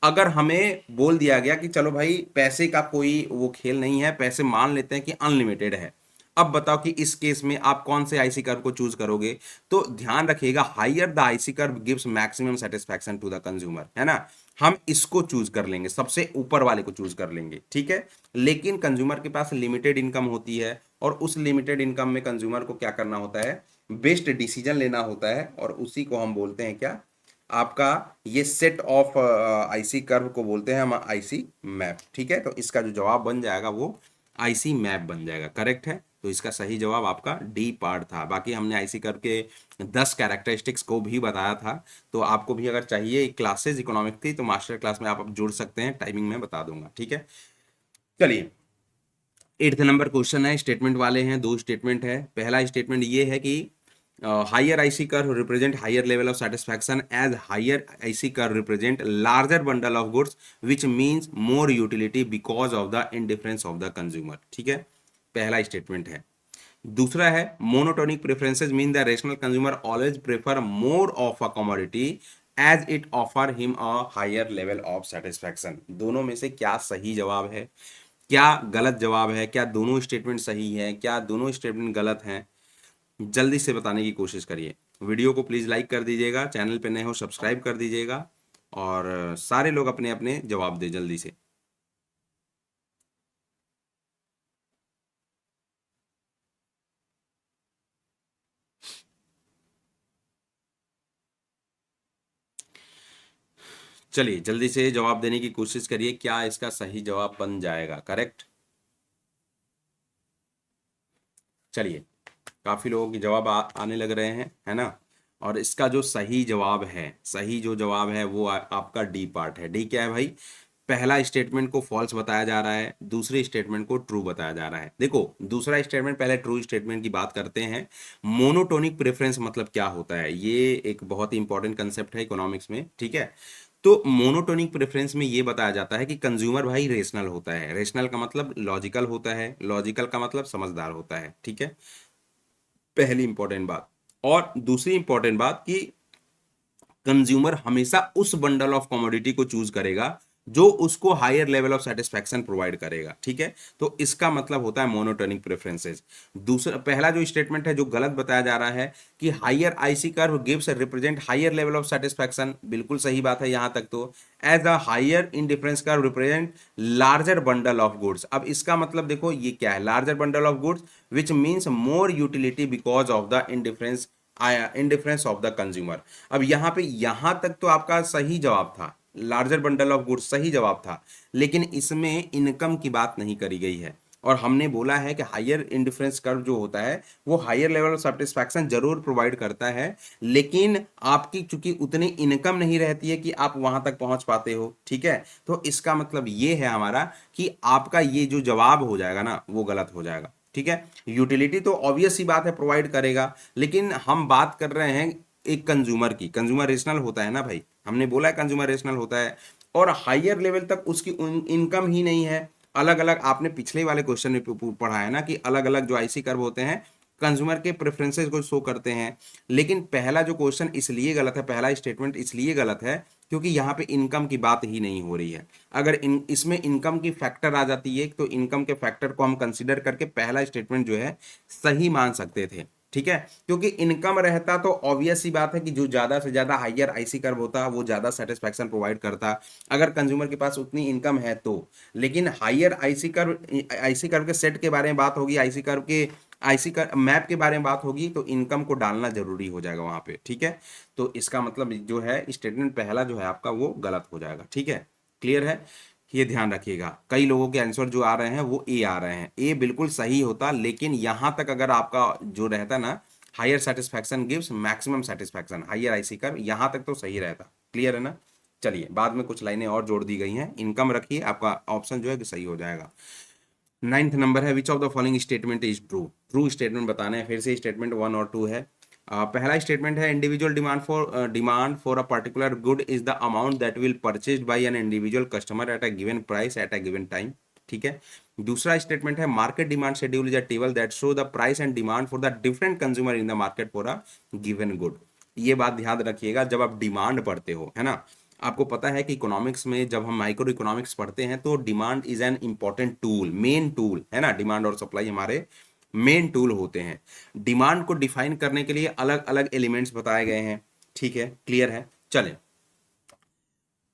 अगर हमें बोल दिया गया कि चलो भाई पैसे का कोई वो खेल नहीं है, पैसे मान लेते हैं कि अनलिमिटेड है, अब बताओ कि इस केस में आप कौन से आईसी कर्व को चूज करोगे। तो ध्यान रखिएगा higher the IC curve gives maximum satisfaction to the consumer, है ना। हम इसको चूज कर लेंगे, सबसे ऊपर वाले को चूज कर लेंगे, ठीक है। लेकिन कंज्यूमर के पास लिमिटेड इनकम होती है और उस लिमिटेड इनकम में कंज्यूमर को क्या करना होता है, बेस्ट डिसीजन लेना होता है, और उसी को हम बोलते हैं क्या, आपका ये सेट ऑफ आईसी कर्व को बोलते हैं हम आईसी मैप, ठीक है। तो इसका जो जवाब बन जाएगा वो आईसी मैप बन जाएगा, करेक्ट है। तो इसका सही जवाब आपका डी पार्ट था। बाकी हमने आईसी कर्व के 10 कैरेक्टरिस्टिक्स को भी बताया था, तो आपको भी अगर चाहिए क्लासेस इकोनॉमिक्स की तो मास्टर क्लास में आप जुड़ सकते हैं, टाइमिंग में बता दूंगा, ठीक है। चलिए 8th नंबर क्वेश्चन है, स्टेटमेंट वाले हैं, दो स्टेटमेंट है। पहला स्टेटमेंट ये है कि higher IC curve represent higher level of satisfaction as higher IC curve represent larger bundle of goods which means more utility because of the indifference of the consumer, ठीक है, पहला स्टेटमेंट है। दूसरा है monotonic preferences mean the rational consumer always prefer more of a commodity as it offer him a higher level of satisfaction. दोनों में से क्या सही जवाब है, क्या गलत जवाब है, क्या दोनों स्टेटमेंट सही है, क्या दोनों स्टेटमेंट गलत हैं, जल्दी से बताने की कोशिश करिए। वीडियो को प्लीज़ लाइक कर दीजिएगा, चैनल पे नए हो सब्सक्राइब कर दीजिएगा, और सारे लोग अपने अपने जवाब दें जल्दी से। चलिए जल्दी से जवाब देने की कोशिश करिए, क्या इसका सही जवाब बन जाएगा करेक्ट। चलिए काफ़ी लोगों के जवाब आने लग रहे हैं, है ना। और इसका जो सही जवाब है, सही जो जवाब है वो आपका डी पार्ट है। डी क्या है भाई, पहला स्टेटमेंट को फॉल्स बताया जा रहा है, दूसरे स्टेटमेंट को ट्रू बताया जा रहा है। देखो दूसरा स्टेटमेंट, पहले ट्रू स्टेटमेंट की बात करते हैं। मोनोटोनिक प्रेफरेंस मतलब क्या होता है, ये एक बहुत ही इंपॉर्टेंट कंसेप्ट है इकोनॉमिक्स में, ठीक है। तो मोनोटोनिक प्रेफरेंस में ये बताया जाता है कि कंज्यूमर भाई रेशनल होता है, रेशनल का मतलब लॉजिकल होता है, लॉजिकल का मतलब समझदार होता है, ठीक है, पहली इंपॉर्टेंट बात। और दूसरी इंपॉर्टेंट बात कि कंज्यूमर हमेशा उस बंडल ऑफ कमोडिटी को चूज करेगा जो उसको higher level of satisfaction provide करेगा, ठीक है। तो इसका मतलब होता है मोनोटोनिक प्रेफरेंसेस। दूसरा, पहला जो स्टेटमेंट है जो गलत बताया जा रहा है कि higher IC curve gives represent higher level of satisfaction, बिल्कुल सही बात है यहां तक। तो as a higher indifference curve represent larger bundle of goods, अब इसका मतलब देखो ये क्या है, larger bundle of goods which means more utility because of the indifference of the consumer. अब यहाँ पे यहां तक तो आपका सही जवाब था, लार्जर बंडल ऑफ गुड्स सही जवाब था, लेकिन इसमें इनकम की बात नहीं करी गई है। और हमने बोला है कि हायर इंडिफरेंस कर्व जो होता है वो हायर लेवल ऑफ सेटिस्फैक्शन जरूर प्रोवाइड करता है, लेकिन आपकी चूंकि उतनी इनकम नहीं रहती है कि आप वहां तक पहुंच पाते हो, ठीक है। तो इसका मतलब ये है हमारा कि आपका ये जो जवाब हो जाएगा ना वो गलत हो जाएगा, ठीक है। यूटिलिटी तो ऑब्वियस सी बात है प्रोवाइड करेगा, लेकिन हम बात कर रहे हैं एक कंज्यूमर की। कंज्यूमर रेशनल होता है ना भाई, हमने बोला है कंज्यूमर रेशनल होता है, और हायर लेवल तक उसकी इनकम ही नहीं है। अलग अलग आपने पिछले वाले क्वेश्चन में पढ़ा है ना कि अलग अलग जो आईसी कर्व होते हैं कंज्यूमर के प्रेफरेंसेस को शो करते हैं। लेकिन पहला जो क्वेश्चन इसलिए गलत है, पहला स्टेटमेंट इसलिए गलत है क्योंकि यहाँ पे इनकम की बात ही नहीं हो रही है। अगर इसमें इनकम की फैक्टर आ जाती है तो इनकम के फैक्टर को हम कंसिडर करके पहला स्टेटमेंट जो है सही मान सकते थे, ठीक है। क्योंकि इनकम रहता तो ऑब्वियस सी बात है कि जो ज्यादा से ज्यादा हायर आईसी कर्व होता वो ज्यादा सेटिस्फैक्शन प्रोवाइड करता, अगर कंज्यूमर के पास उतनी इनकम है तो। लेकिन हायर आईसी कर्व के सेट के बारे में बात होगी, आईसी कर्व मैप के बारे में बात होगी, तो इनकम को डालना जरूरी हो जाएगा वहां पे, ठीक है। तो इसका मतलब जो है स्टेटमेंट पहला जो है आपका वो गलत हो जाएगा, ठीक है। क्लियर है, ये ध्यान रखिएगा। कई लोगों के आंसर जो आ रहे हैं वो ए आ रहे हैं, ए बिल्कुल सही होता, लेकिन यहां तक अगर आपका जो रहता ना higher satisfaction gives maximum satisfaction, higher IC curve, यहां तक तो सही रहता। क्लियर है ना। चलिए बाद में कुछ लाइनें और जोड़ दी गई हैं, इनकम रखिए, आपका ऑप्शन जो है कि सही हो जाएगा। 9th नंबर है which of the following statement is true. True statement बताना है, फिर से स्टेटमेंट 1 और 2 है। पहला स्टेटमेंट है individual demand for a particular good is the amount that will purchased bye an individual customer at a given price at a given time, ठीक है। दूसरा स्टेटमेंट है market demand schedule is a table that show the price and demand for the different consumer in the market for a given good. ये बात ध्यान रखिएगा जब आप डिमांड पढ़ते हो, है ना। आपको पता है कि इकोनॉमिक्स में जब हम माइक्रो इकोनॉमिक्स पढ़ते हैं तो demand is an important tool, main tool है ना। डिमांड और सप्लाई हमारे मेन टूल होते हैं। डिमांड को डिफाइन करने के लिए अलग अलग एलिमेंट्स बताए गए हैं, ठीक है। क्लियर है, चलें।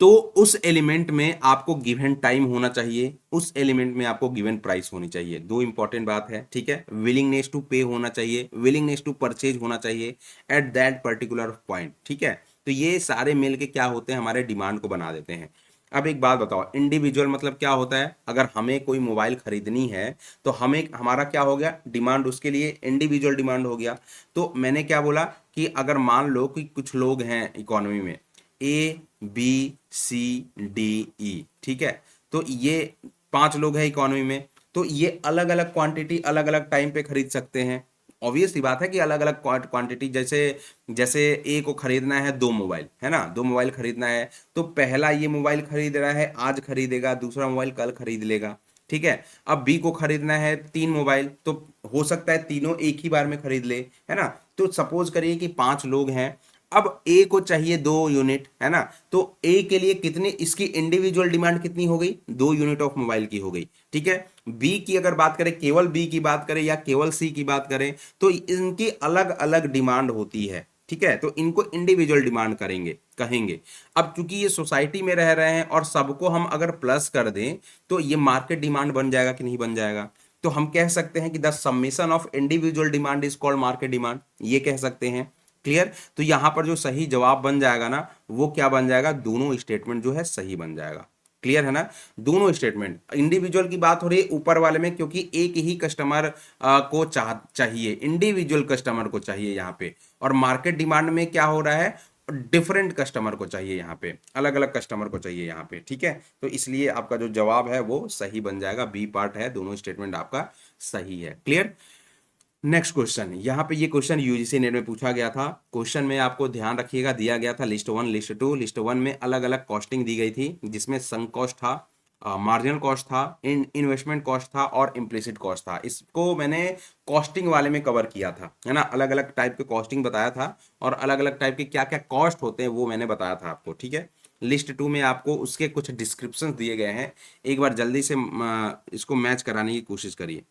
तो उस एलिमेंट में आपको गिवन टाइम होना चाहिए, उस एलिमेंट में आपको गिवन प्राइस होनी चाहिए, दो इंपॉर्टेंट बात है, ठीक है। विलिंगनेस टू पे होना चाहिए, विलिंगनेस टू परचेज होना चाहिए एट दैट पर्टिकुलर पॉइंट, ठीक है। तो ये सारे मिल के क्या होते हैं, हमारे डिमांड को बना देते हैं। अब एक बात बताओ, इंडिविजुअल मतलब क्या होता है। अगर हमें कोई मोबाइल खरीदनी है तो हमें हमारा क्या हो गया, डिमांड, उसके लिए इंडिविजुअल डिमांड हो गया। तो मैंने क्या बोला कि अगर मान लो कि कुछ लोग हैं इकोनॉमी में, A B C D E, ठीक है। तो ये 5 लोग हैं इकोनॉमी में, तो ये अलग अलग क्वांटिटी अलग अलग टाइम पे खरीद सकते हैं। ऑब्वियस सी बात है कि अलग अलग क्वांटिटी, जैसे जैसे ए को खरीदना है 2 मोबाइल, है ना, 2 मोबाइल खरीदना है, तो पहला ये मोबाइल खरीद रहा है आज खरीदेगा, दूसरा मोबाइल कल खरीद लेगा, ठीक है। अब बी को खरीदना है 3 मोबाइल, तो हो सकता है तीनों एक ही बार में खरीद ले, है ना। तो सपोज करिए कि 5 लोग हैं, अब ए को चाहिए 2 यूनिट, है ना। तो ए के लिए कितनी, इसकी इंडिविजुअल डिमांड कितनी हो गई, 2 यूनिट ऑफ मोबाइल की हो गई, ठीक है। बी की अगर बात करें, केवल बी की बात करें या केवल सी की बात करें, तो इनकी अलग अलग डिमांड होती है, ठीक है। तो इनको इंडिविजुअल डिमांड कहेंगे। अब चूंकि ये सोसाइटी में रह रहे हैं और सबको हम अगर प्लस कर दें तो ये मार्केट डिमांड बन जाएगा कि नहीं बन जाएगा। तो हम कह सकते हैं कि the summation of individual demand is called market demand, ये कह सकते हैं। क्लियर। तो यहां पर जो सही जवाब बन जाएगा ना वो क्या बन जाएगा, दोनों स्टेटमेंट जो है सही बन जाएगा। क्लियर है ना। दोनों स्टेटमेंट, इंडिविजुअल की बात हो रही है ऊपर वाले में क्योंकि एक ही कस्टमर को चाहिए, इंडिविजुअल कस्टमर को चाहिए यहाँ पे, और मार्केट डिमांड में क्या हो रहा है, डिफरेंट कस्टमर को चाहिए यहाँ पे, अलग अलग कस्टमर को चाहिए यहाँ पे, ठीक है। तो इसलिए आपका जो जवाब है वो सही बन जाएगा, बी पार्ट है, दोनों स्टेटमेंट आपका सही है। क्लियर। नेक्स्ट क्वेश्चन, यहाँ पे ये क्वेश्चन यूजीसी नेट में पूछा गया था। क्वेश्चन में आपको ध्यान रखिएगा दिया गया था लिस्ट 1 लिस्ट 2। लिस्ट 1 में अलग अलग कॉस्टिंग दी गई थी जिसमें संक कॉस्ट था, मार्जिनल कॉस्ट था, इन्वेस्टमेंट कॉस्ट था और इम्प्लिसिट कॉस्ट था। इसको मैंने कॉस्टिंग वाले में कवर किया था, है ना। अलग अलग टाइप के कॉस्टिंग बताया था और अलग अलग टाइप के क्या क्या कॉस्ट होते हैं वो मैंने बताया था आपको, ठीक है। लिस्ट 2 में आपको उसके कुछ डिस्क्रिप्शन दिए गए हैं, एक बार जल्दी से इसको मैच कराने की कोशिश करिए।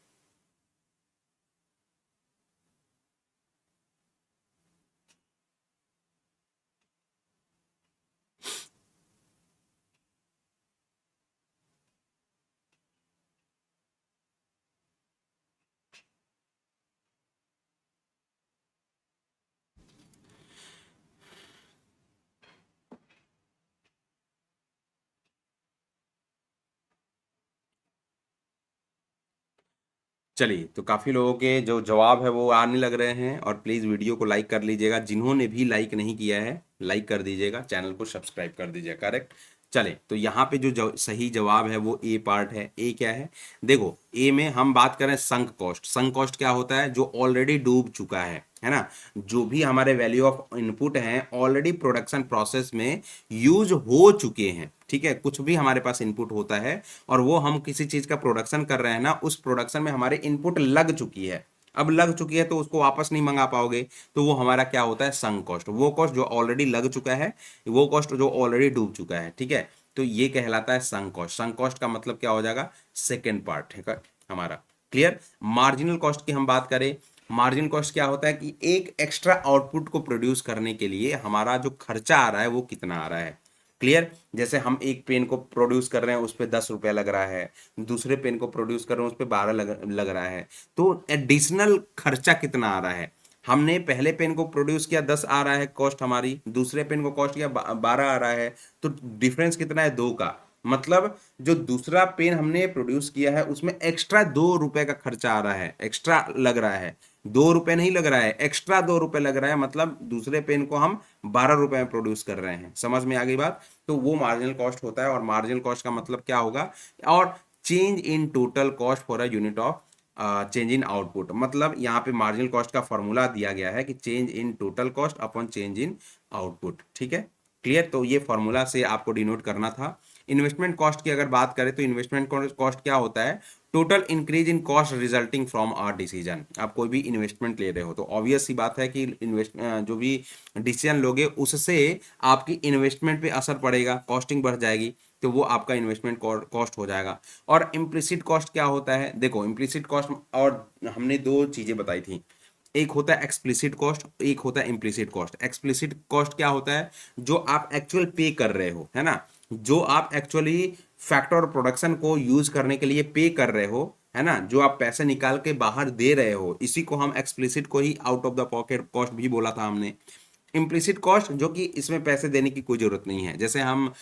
चलिए, तो काफ़ी लोगों के जो जवाब है वो आने लग रहे हैं, और प्लीज़ वीडियो को लाइक कर लीजिएगा। जिन्होंने भी लाइक नहीं किया है लाइक कर दीजिएगा, चैनल को सब्सक्राइब कर दीजिएगा। करेक्ट। चले, तो यहाँ पे जो सही जवाब है वो ए पार्ट है। ए क्या है? देखो, ए में हम बात करें संक कॉस्ट। संक कॉस्ट क्या होता है? जो ऑलरेडी डूब चुका है ना। जो भी हमारे वैल्यू ऑफ इनपुट हैं ऑलरेडी प्रोडक्शन प्रोसेस में यूज हो चुके हैं। ठीक है, कुछ भी हमारे पास इनपुट होता है और वो हम किसी चीज का प्रोडक्शन कर रहे हैं ना, उस प्रोडक्शन में हमारे इनपुट लग चुकी है। अब लग चुकी है तो उसको वापस नहीं मंगा पाओगे, तो वो हमारा क्या होता है? Sunk cost. वो कॉस्ट जो ऑलरेडी लग चुका है, वो कॉस्ट जो ऑलरेडी डूब चुका है। ठीक है, तो ये कहलाता है संक कॉस्ट। संक कॉस्ट का मतलब क्या हो जाएगा? सेकेंड पार्ट है हमारा। क्लियर। मार्जिनल कॉस्ट की हम बात करें, मार्जिन कॉस्ट क्या होता है कि एक एक्स्ट्रा आउटपुट को प्रोड्यूस करने के लिए हमारा जो खर्चा आ रहा है वो कितना आ रहा है। क्लियर। जैसे हम एक पेन को प्रोड्यूस कर रहे हैं, उस पर 10 रुपया लग रहा है, दूसरे पेन को प्रोड्यूस कर रहे हैं, उस पर 12 लग रहा है, तो एडिशनल खर्चा कितना आ रहा है? हमने पहले पेन को प्रोड्यूस किया, 10 आ रहा है कॉस्ट हमारी, दूसरे पेन को कॉस्ट किया 12 आ रहा है, तो डिफरेंस कितना है? 2 का। मतलब जो दूसरा पेन हमने प्रोड्यूस किया है उसमें एक्स्ट्रा 2 रुपए का खर्चा आ रहा है, एक्स्ट्रा लग रहा है। 2 रुपए नहीं लग रहा है, एक्स्ट्रा 2 रुपए लग रहा है, मतलब दूसरे पेन को हम 12 रुपए में प्रोड्यूस कर रहे हैं। समझ में आ गई बात? तो वो मार्जिनल कॉस्ट होता है। और मार्जिनल कॉस्ट का मतलब क्या होगा? और change in total cost for a unit of change in output. मतलब यहाँ पे मार्जिनल कॉस्ट का फॉर्मूला दिया गया है कि change in total cost upon change in output. ठीक है, क्लियर। तो ये फॉर्मूला से आपको डिनोट करना था। इन्वेस्टमेंट कॉस्ट की अगर बात करें तो इन्वेस्टमेंट कॉस्ट क्या होता है? Total increase in cost resulting from our decision. आप कोई भी इन्वेस्टमेंट ले रहे हो तो ऑब्वियस सी बात है कि जो भी डिसीजन लोगे उससे आपकी इन्वेस्टमेंट पे असर पड़ेगा, कॉस्टिंग बढ़ जाएगी, तो वो आपका इन्वेस्टमेंट कॉस्ट हो जाएगा। और इम्प्लिसिट कॉस्ट क्या होता है? देखो, इम्प्लिसिट कॉस्ट, और हमने 2 चीजें बताई थी, एक होता है एक्सप्लिसिट कॉस्ट, एक होता है इम्प्लिसिट कॉस्ट। एक्सप्लिसिट कॉस्ट क्या होता है? जो आप एक्चुअल पे कर रहे हो, है ना, जो आप एक्चुअली फैक्टर और प्रोडक्शन को यूज करने के लिए पे कर रहे हो, है ना, जो आप पैसे निकाल के बाहर दे रहे हो, इसी को हम एक्सप्लिसिट को ही out of the pocket cost भी बोला था हमने। इम्प्लिसिट कॉस्ट जो कि इसमें पैसे देने की कोई जरूरत नहीं है। जैसे हम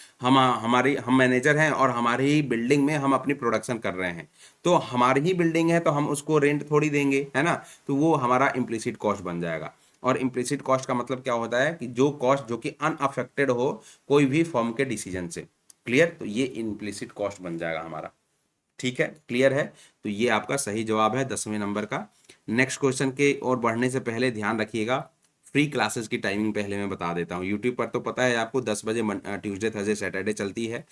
मैनेजर हैं और हमारी ही बिल्डिंग में हम अपनी प्रोडक्शन कर रहे हैं, तो हमारी ही बिल्डिंग है तो हम उसको रेंट थोड़ी देंगे, है ना, तो वो हमारा इम्प्लिसिट कॉस्ट बन जाएगा। और इम्प्लिसिट कॉस्ट का मतलब क्या होता है? कि जो कॉस्ट जो कि अनअफेक्टेड हो कोई भी फर्म के डिसीजन से। क्लियर। तो ये इम्प्लिसिट कॉस्ट बन जाएगा हमारा। ठीक है, क्लियर है। तो ये आपका सही जवाब है 10वें नंबर का। नेक्स्ट क्वेश्चन के ओर बढ़ने से पहले ध्यान रखिएगा, फ्री क्लासेस की टाइमिंग पहले मैं बता देता हूँ। यूट्यूब पर तो पता है आपको 10 बजे ट्यूसडे थर्सडे सैटरडे चलती है।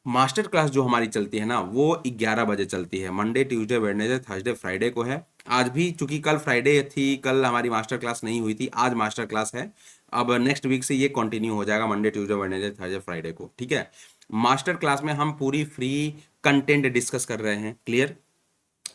मास्टर क्लास जो हमारी चलती है ना, वो 11 बजे चलती है। Monday Tuesday Wednesday Thursday Friday को है। आज भी चूंकि कल फ्राइडे थी, कल हमारी मास्टर क्लास नहीं हुई थी, आज मास्टर क्लास है। अब नेक्स्ट वीक से ये कंटिन्यू हो जाएगा, Monday Tuesday Wednesday Thursday Friday को। ठीक है, मास्टर क्लास में हम पूरी फ्री कंटेंट डिस्कस कर रहे हैं। क्लियर।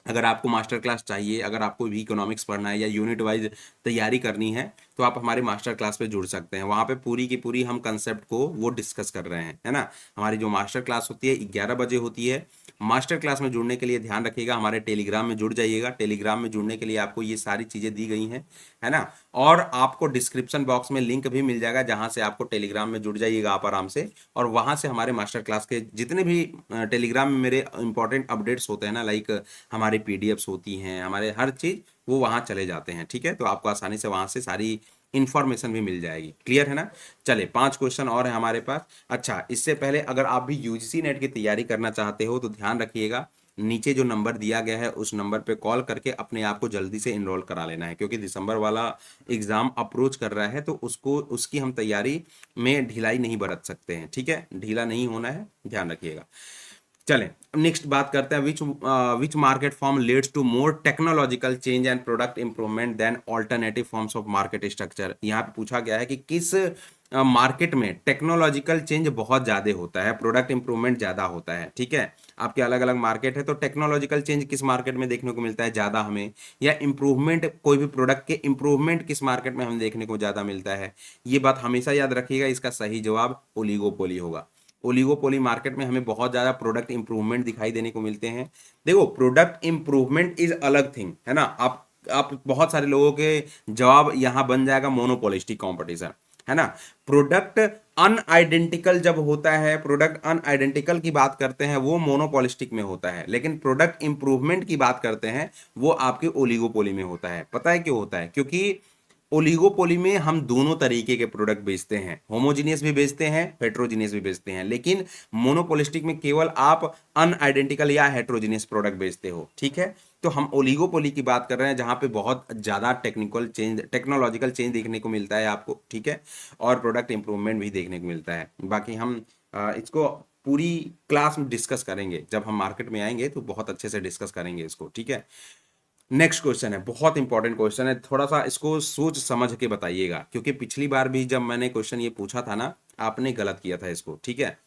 अगर आपको मास्टर क्लास चाहिए, अगर आपको भी इकोनॉमिक्स पढ़ना है या यूनिट वाइज तैयारी करनी है, तो आप हमारे मास्टर क्लास पे जुड़ सकते हैं। वहाँ पे पूरी की पूरी हम कंसेप्ट को वो डिस्कस कर रहे हैं, है ना। हमारी जो मास्टर क्लास होती है 11 बजे होती है। मास्टर क्लास में जुड़ने के लिए ध्यान रखिएगा, हमारे टेलीग्राम में जुड़ जाइएगा। टेलीग्राम में जुड़ने के लिए आपको ये सारी चीज़ें दी गई हैं, है ना। और आपको डिस्क्रिप्शन बॉक्स में लिंक भी मिल जाएगा, जहाँ से आपको टेलीग्राम में जुड़ जाइएगा आप आराम से, और वहाँ से हमारे मास्टर क्लास के जितने भी टेलीग्राम में मेरे इंपॉर्टेंट अपडेट्स होते हैं ना, लाइक हमारी पीडीएफ्स होती हैं, हमारे हर चीज़ वो वहाँ चले जाते हैं। ठीक है, तो आपको आसानी से वहाँ से सारी इन्फॉर्मेशन भी मिल जाएगी। क्लियर है ना। चले, 5 क्वेश्चन और है हमारे पास। अच्छा, इससे पहले अगर आप भी यूजीसी नेट की तैयारी करना चाहते हो तो ध्यान रखिएगा, नीचे जो नंबर दिया गया है उस नंबर पे कॉल करके अपने आप को जल्दी से इनरोल करा लेना है, क्योंकि दिसंबर वाला एग्जाम अप्रोच कर रहा है, तो उसको उसकी हम तैयारी में ढिलाई नहीं बरत सकते हैं। ठीक है, ढीला नहीं होना है, ध्यान रखिएगा। चलें, नेक्स्ट बात करते हैं, which market form leads to more technological change and product improvement than alternative forms of market structure. यहाँ पे पूछा गया है कि किस मार्केट में टेक्नोलॉजिकल चेंज बहुत ज़्यादा होता है, प्रोडक्ट इंप्रूवमेंट ज़्यादा होता है। ठीक है, आपके अलग अलग मार्केट है, तो टेक्नोलॉजिकल चेंज किस मार्केट में देखने को मिलता है ज़्यादा हमें, या इंप्रूवमेंट कोई भी प्रोडक्ट के इंप्रूवमेंट किस मार्केट में हमें देखने को ज़्यादा मिलता है। ये बात हमेशा याद रखिएगा, इसका सही जवाब ओलिगोपोली होगा। ओलिगोपोली मार्केट में हमें बहुत ज़्यादा प्रोडक्ट इंप्रूवमेंट दिखाई देने को मिलते हैं। देखो, प्रोडक्ट इंप्रूवमेंट इज अलग थिंग, है ना। आप बहुत सारे लोगों के जवाब यहाँ बन जाएगा मोनोपोलिस्टिक कंपटीशन। है ना। प्रोडक्ट अनआइडेंटिकल जब होता है, प्रोडक्ट अनआइडेंटिकल की बात करते हैं वो मोनोपोलिस्टिक में होता है, लेकिन प्रोडक्ट इंप्रूवमेंट की बात करते हैं वो आपके ओलिगोपोली में होता है। पता है क्यों होता है? क्योंकि ओलिगोपोली में हम दोनों तरीके के प्रोडक्ट बेचते हैं, होमोजीनियस भी बेचते हैं, हेट्रोजीनियस भी बेचते हैं, लेकिन मोनोपोलिस्टिक में केवल आप अनआइडेंटिकल या हेट्रोजीनियस प्रोडक्ट बेचते हो, ठीक है। तो हम ओलिगोपोली की बात कर रहे हैं जहां पे बहुत ज्यादा टेक्नोलॉजिकल चेंज देखने को मिलता है आपको, ठीक है, और प्रोडक्ट इंप्रूवमेंट भी देखने को मिलता है। बाकी हम इसको पूरी क्लास में डिस्कस करेंगे, जब हम मार्केट में आएंगे तो बहुत अच्छे से डिस्कस करेंगे इसको, ठीक है। नेक्स्ट क्वेश्चन है, बहुत इंपॉर्टेंट क्वेश्चन है, थोड़ा सा इसको सोच समझ के बताइएगा, क्योंकि पिछली बार भी जब मैंने क्वेश्चन ये पूछा था ना, आपने गलत किया था इसको, ठीक है।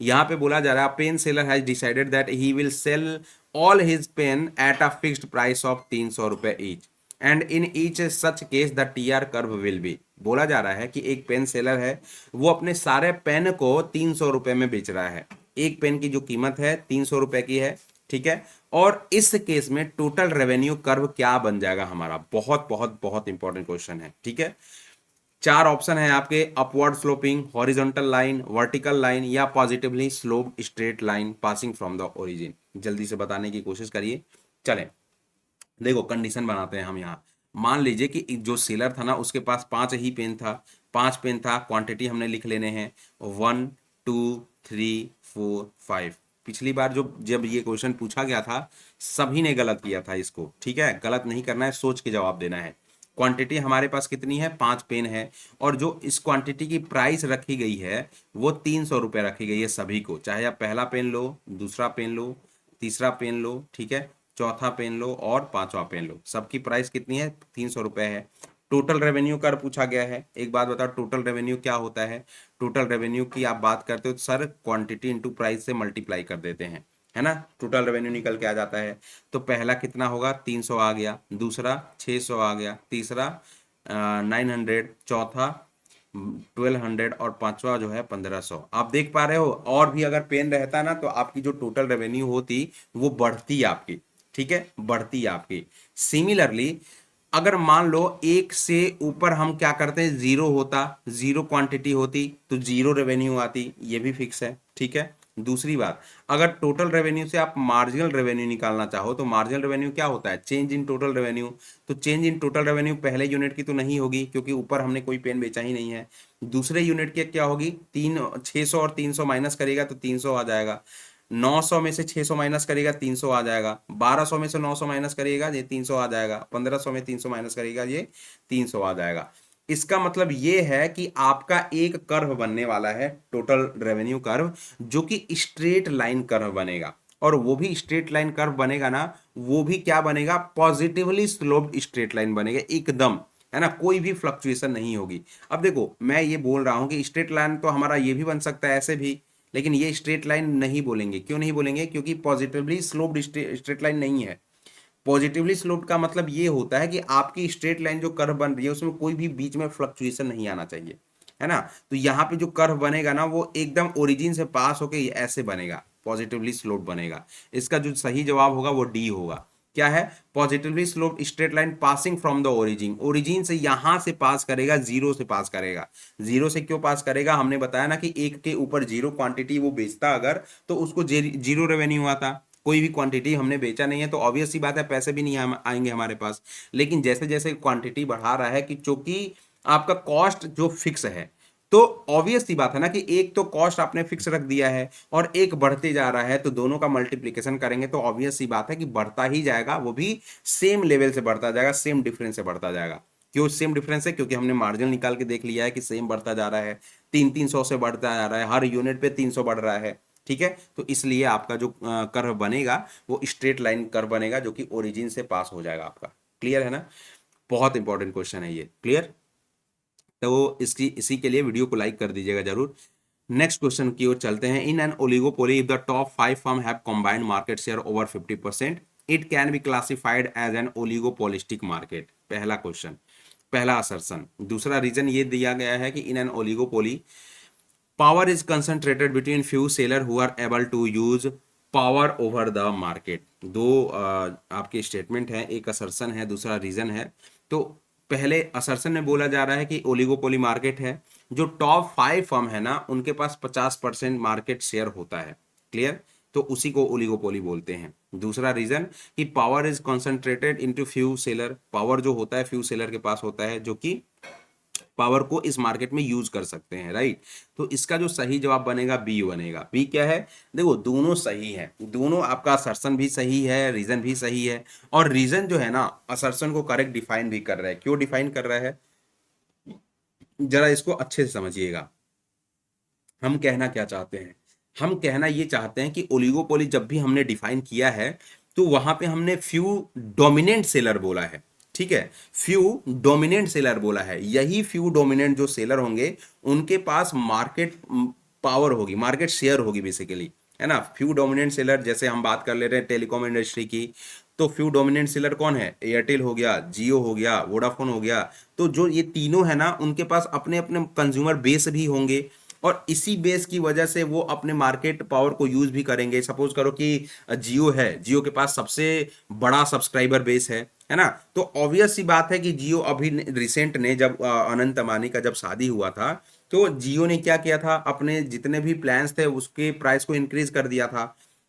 यहाँ पे बोला जा रहा है pen seller has decided that he will sell all his pen at a fixed price of 300 रुपए each and in each such case the TR curve will be. बोला जा रहा है कि एक पेन सेलर है, वो अपने सारे पेन को 300 रुपए में बेच रहा है। एक पेन की जो कीमत है 300 रुपए की है, ठीक है। और इस केस में टोटल रेवेन्यू कर्व क्या बन जाएगा हमारा? बहुत बहुत बहुत इंपॉर्टेंट क्वेश्चन है, ठीक है। चार ऑप्शन है आपके, upward sloping, horizontal line, vertical line या positively sloped straight line passing from the origin. जल्दी से बताने की कोशिश करिए। चलें, देखो कंडीशन बनाते हैं हम यहाँ। मान लीजिए कि जो सेलर था ना उसके पास 5 ही पेन था, 5 पेन था, क्वांटिटी हमने लिख लेने हैं 1 2 3 4 5। पिछली बार जो जब ये क्वेश्चन पूछा गया था सभी ने गलत किया था इसको, ठीक है। गलत नहीं करना है, सोच के जवाब देना है। क्वांटिटी हमारे पास कितनी है? 5 पेन है, और जो इस क्वांटिटी की प्राइस रखी गई है वो 300 रुपये रखी गई है सभी को, चाहे आप पहला पेन लो, दूसरा पेन लो, तीसरा पेन लो, ठीक है, चौथा पेन लो और पांचवा पेन लो, सबकी प्राइस कितनी है? 300 रुपये है। टोटल रेवेन्यू कर पूछा गया है। एक बात बताओ, टोटल रेवेन्यू क्या होता है? टोटल रेवेन्यू की आप बात करते हो तो सर क्वांटिटी इंटू प्राइस से मल्टीप्लाई कर देते हैं, है ना, टोटल रेवेन्यू निकल के आ जाता है। तो पहला कितना होगा? 300 आ गया, दूसरा 600 आ गया, तीसरा 900, चौथा 1200 और पांचवा जो है 1500। आप देख पा रहे हो, और भी अगर पेन रहता ना तो आपकी जो टोटल रेवेन्यू होती वो बढ़ती आपकी, ठीक है, बढ़ती आपकी। सिमिलरली अगर मान लो एक से ऊपर हम क्या करते हैं, जीरो होता, जीरो क्वांटिटी होती तो जीरो रेवेन्यू आती, ये भी फिक्स है, ठीक है। दूसरी बात, अगर टोटल रेवेन्यू से आप मार्जिनल रेवेन्यू निकालना चाहो तो मार्जिनल रेवेन्यू क्या होता है? Change in total revenue. तो चेंज इन टोटल रेवेन्यू पहले यूनिट की तो नहीं होगी क्योंकि ऊपर हमने कोई पेन बेचा ही नहीं है। दूसरे यूनिट की क्या होगी? 600 और 300 माइनस करेगा तो 300 आ जाएगा। 900 में से 600 माइनस करेगा 300 आ जाएगा। 1200 में से 900 माइनस करेगा ये 300 आ जाएगा। 1500 में 300 माइनस करेगा ये 300 आ जाएगा। इसका मतलब ये है कि आपका एक कर्व बनने वाला है, टोटल रेवेन्यू कर्व, जो कि स्ट्रेट लाइन कर्व बनेगा। और वो भी स्ट्रेट लाइन कर्व बनेगा ना, वो भी क्या बनेगा? पॉजिटिवली स्लोप्ड स्ट्रेट लाइन बनेगा एकदम, है ना, कोई भी फ्लक्चुएशन नहीं होगी। अब देखो मैं ये बोल रहा हूं कि स्ट्रेट लाइन तो हमारा ये भी बन सकता है ऐसे भी, लेकिन ये स्ट्रेट लाइन नहीं बोलेंगे। क्यों नहीं बोलेंगे? क्योंकि पॉजिटिवली स्लोप्ड स्ट्रेट लाइन नहीं है। पॉजिटिवली स्लोप्ड का मतलब ये होता है कि आपकी स्ट्रेट लाइन जो कर्व बन रही है उसमें कोई भी बीच में फ्लक्चुएशन नहीं आना चाहिए, है ना। तो यहाँ पे जो कर्व बनेगा ना वो एकदम ओरिजिन से पास होके ऐसे बनेगा, पॉजिटिवली स्लोप्ड बनेगा। इसका जो सही जवाब होगा वो डी होगा। क्या है? Positively sloped straight line passing from the origin. Origin से यहां से पास करेगा, जीरो से पास करेगा। जीरो से क्यों पास करेगा? हमने बताया ना कि एक के ऊपर जीरो क्वांटिटी वो बेचता अगर, तो उसको जीरो रेवेन्यू आता। कोई भी क्वांटिटी हमने बेचा नहीं है तो ऑब्वियस सी बात है पैसे भी नहीं आएंगे हमारे पास। लेकिन जैसे जैसे क्वांटिटी बढ़ा रहा है, कि चूंकि आपका कॉस्ट जो फिक्स है, तो ऑब्वियस सी बात है ना कि एक तो कॉस्ट आपने फिक्स रख दिया है और एक बढ़ते जा रहा है, तो दोनों का मल्टीप्लिकेशन करेंगे तो ऑब्वियस सी बात है कि बढ़ता ही जाएगा, वो भी सेम लेवल से बढ़ता जाएगा, सेम डिफरेंस से बढ़ता जाएगा। क्यों सेम डिफरेंस है? क्योंकि हमने मार्जिन निकाल के देख लिया है कि सेम बढ़ता जा रहा है, 300 से बढ़ता जा रहा है, हर यूनिट पे 300 बढ़ रहा है, ठीक है। तो इसलिए आपका जो कर्व बनेगा वो स्ट्रेट लाइन कर्व बनेगा, जो कि ओरिजिन से पास हो जाएगा आपका। क्लियर है ना? बहुत इंपॉर्टेंट क्वेश्चन है ये। क्लियर? तो इसकी इसी के लिए वीडियो को लाइक कर दीजिएगा जरूर। नेक्स्ट क्वेश्चन की ओर चलते हैं। In an oligopoly if the top 5 firm have combined market share over 50%, it can be classified as an oligopolistic market. पहला क्वेश्चन, पहला असर्शन। दूसरा रीजन ये दिया गया है कि in an oligopoly power is concentrated between few seller who are able to use power over the market. दो आपके स्टेटमेंट है, एक असर्शन है, दूसरा रीजन है। तो पहले असर्शन में बोला जा रहा है कि ओलिगोपोली मार्केट है, जो टॉप 5 फर्म है ना उनके पास 50% मार्केट शेयर होता है। क्लियर? तो उसी को ओलिगोपोली बोलते हैं। दूसरा रीजन कि power is concentrated into few seller, power जो होता है फ्यू सेलर के पास होता है, जो कि पावर को इस मार्केट में यूज कर सकते हैं, राइट। तो इसका जो सही जवाब बनेगा बी बनेगा। बी क्या है? देखो दोनों सही है, दोनों आपका असर्शन भी सही है, रीजन भी सही है। और रीजन जो है ना असर्शन को करेक्ट डिफाइन भी कर रहा है। क्यों डिफाइन कर रहा है, जरा इसको अच्छे से समझिएगा। हम कहना क्या चाहते हैं? हम कहना ये चाहते हैं कि ओलिगोपोली जब भी हमने डिफाइन किया है तो वहां पे हमने फ्यू डोमिनेंट सेलर बोला है, ठीक है। फ्यू डोमिनेंट सेलर बोला है, यही फ्यू डोमिनेंट जो सेलर होंगे उनके पास मार्केट पावर होगी, मार्केट शेयर होगी बेसिकली, है ना। फ्यू डोमिनेंट सेलर, जैसे हम बात कर ले रहे हैं टेलीकॉम इंडस्ट्री की, तो फ्यू डोमिनेंट सेलर कौन है? एयरटेल हो गया, जियो हो गया, वोडाफोन हो गया। तो जो ये तीनों है ना उनके पास अपने अपने कंज्यूमर बेस भी होंगे, और इसी बेस की वजह से वो अपने मार्केट पावर को यूज भी करेंगे। सपोज करो कि जियो है, जियो के पास सबसे बड़ा सब्सक्राइबर बेस है ना। तो ऑब्वियस सी बात है कि जियो अभी रिसेंट ने जब अनंत अंबानी का जब शादी हुआ था तो जियो ने क्या किया था, अपने जितने भी प्लान्स थे उसके प्राइस को इंक्रीज कर दिया था।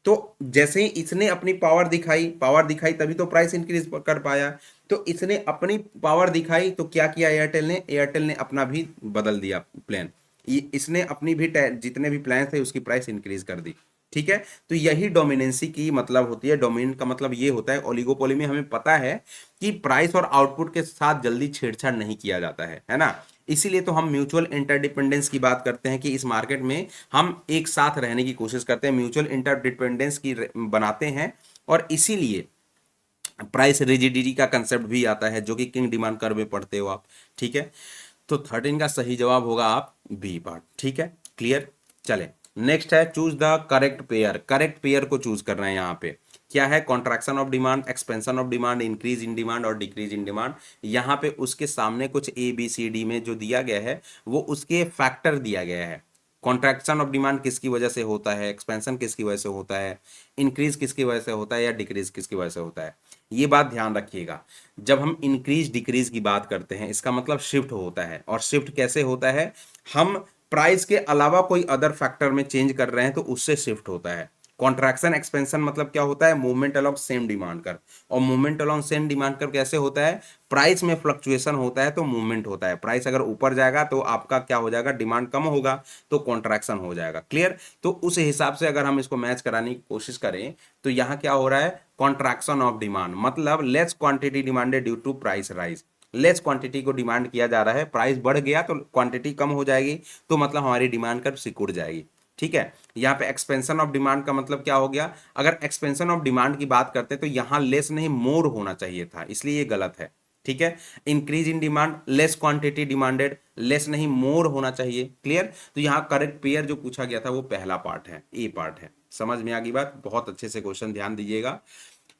तो जैसे ही इसने अपनी पावर दिखाई तभी तो प्राइस इंक्रीज कर पाया। तो इसने अपनी पावर दिखाई तो क्या किया एयरटेल ने अपना भी बदल दिया प्लान। इसने अपनी भी जितने भी प्लान थे उसकी प्राइस इंक्रीज कर दी, ठीक है। तो यही डोमिनेंसी की मतलब होती है। डोमिनेंट का मतलब ये होता है, ओलिगोपोली में हमें पता है कि प्राइस और आउटपुट के साथ जल्दी छेड़छाड़ नहीं किया जाता है ना। इसीलिए तो हम म्यूचुअल इंटरडिपेंडेंस की बात करते हैं कि इस मार्केट में हम एक साथ रहने की कोशिश करते हैं, म्यूचुअल इंटरडिपेंडेंस की बनाते हैं। और इसीलिए प्राइस रिजिडिटी का कंसेप्ट भी आता है, जो कि किंग डिमांड कर्व में पढ़ते हो आप, ठीक है। तो 13 का सही जवाब होगा आप बी पार्ट, ठीक है। क्लियर? चले नेक्स्ट है choose the correct pair. Correct pair को चूज करना है। यहाँ पे क्या है? Contraction of demand, expansion of demand, increase in demand और डिक्रीज इन डिमांड। यहाँ पे उसके सामने कुछ ए बी सी डी में जो दिया गया है वो उसके फैक्टर दिया गया है। कॉन्ट्रैक्शन ऑफ डिमांड किसकी वजह से होता है, एक्सपेंशन किसकी वजह से होता है, इंक्रीज किसकी वजह से होता है, या डिक्रीज किसकी वजह से होता है। ये बात ध्यान रखिएगा। जब हम इंक्रीज डिक्रीज की बात करते हैं इसका मतलब शिफ्ट होता है। और शिफ्ट कैसे होता है? हम प्राइस के अलावा कोई अदर फैक्टर में चेंज कर रहे हैं तो उससे शिफ्ट होता है। कॉन्ट्रैक्शन एक्सपेंशन मतलब क्या होता है? Movement along same demand curve. और movement along same demand curve कैसे होता है? प्राइस में फ्लक्चुएशन होता है तो मूवमेंट होता है। प्राइस अगर ऊपर जाएगा तो आपका क्या हो जाएगा? डिमांड कम होगा तो कॉन्ट्रैक्शन हो जाएगा। क्लियर? तो उस हिसाब से अगर हम इसको मैच कराने की कोशिश करें तो यहाँ क्या हो रहा है? कॉन्ट्रैक्शन ऑफ डिमांड मतलब less quantity demanded due to price rise. Less quantity को डिमांड किया जा रहा है, प्राइस बढ़ गया तो क्वांटिटी कम हो जाएगी, तो मतलब हमारी डिमांड कर्व सिकुड़ जाएगी, ठीक है। यहाँ पे एक्सपेंशन ऑफ डिमांड का मतलब क्या हो गया? अगर एक्सपेंशन ऑफ डिमांड की बात करते हैं तो यहाँ लेस नहीं मोर होना चाहिए था, इसलिए ये गलत है, ठीक है। Increase in demand, less quantity demanded, less नहीं मोर होना चाहिए। क्लियर? तो यहाँ करेक्ट पेयर जो पूछा गया था वो पहला पार्ट है, ए पार्ट है। समझ में आ गई बात? बहुत अच्छे से क्वेश्चन ध्यान दीजिएगा।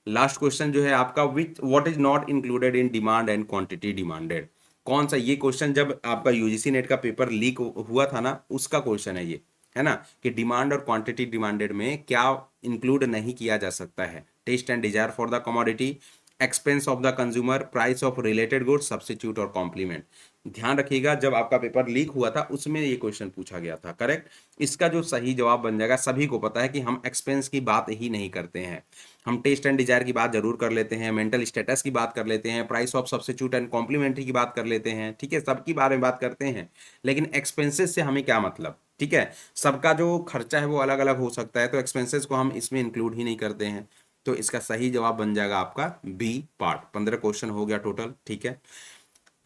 लास्ट क्वेश्चन जो है आपका, विच what is not included in demand and quantity demanded. कौन सा? ये क्वेश्चन जब आपका यूजीसी नेट का पेपर लीक हुआ था ना उसका क्वेश्चन है ये, है ना। कि डिमांड और क्वांटिटी डिमांडेड में क्या इंक्लूड नहीं किया जा सकता है? Taste and desire for the commodity, expense of the consumer, price of related goods, substitute और कॉम्प्लीमेंट। ध्यान रखिएगा जब आपका पेपर लीक हुआ था उसमें ये क्वेश्चन पूछा गया था, करेक्ट। इसका जो सही जवाब बन जाएगा, सभी को पता है कि हम एक्सपेंस की बात ही नहीं करते हैं, हम टेस्ट एंड डिजायर की बात जरूर कर लेते हैं, मेंटल स्टेटस की बात कर लेते हैं, price of substitute and complementary की बात कर लेते हैं, ठीक है, सबकी बारे में बात करते हैं। लेकिन एक्सपेंसेस से हमें क्या मतलब, ठीक है। सबका जो खर्चा है वो अलग अलग हो सकता है, तो एक्सपेंसेस को हम इसमें इंक्लूड ही नहीं करते हैं। तो इसका सही जवाब बन जाएगा आपका बी पार्ट। 15 क्वेश्चन हो गया टोटल, ठीक है।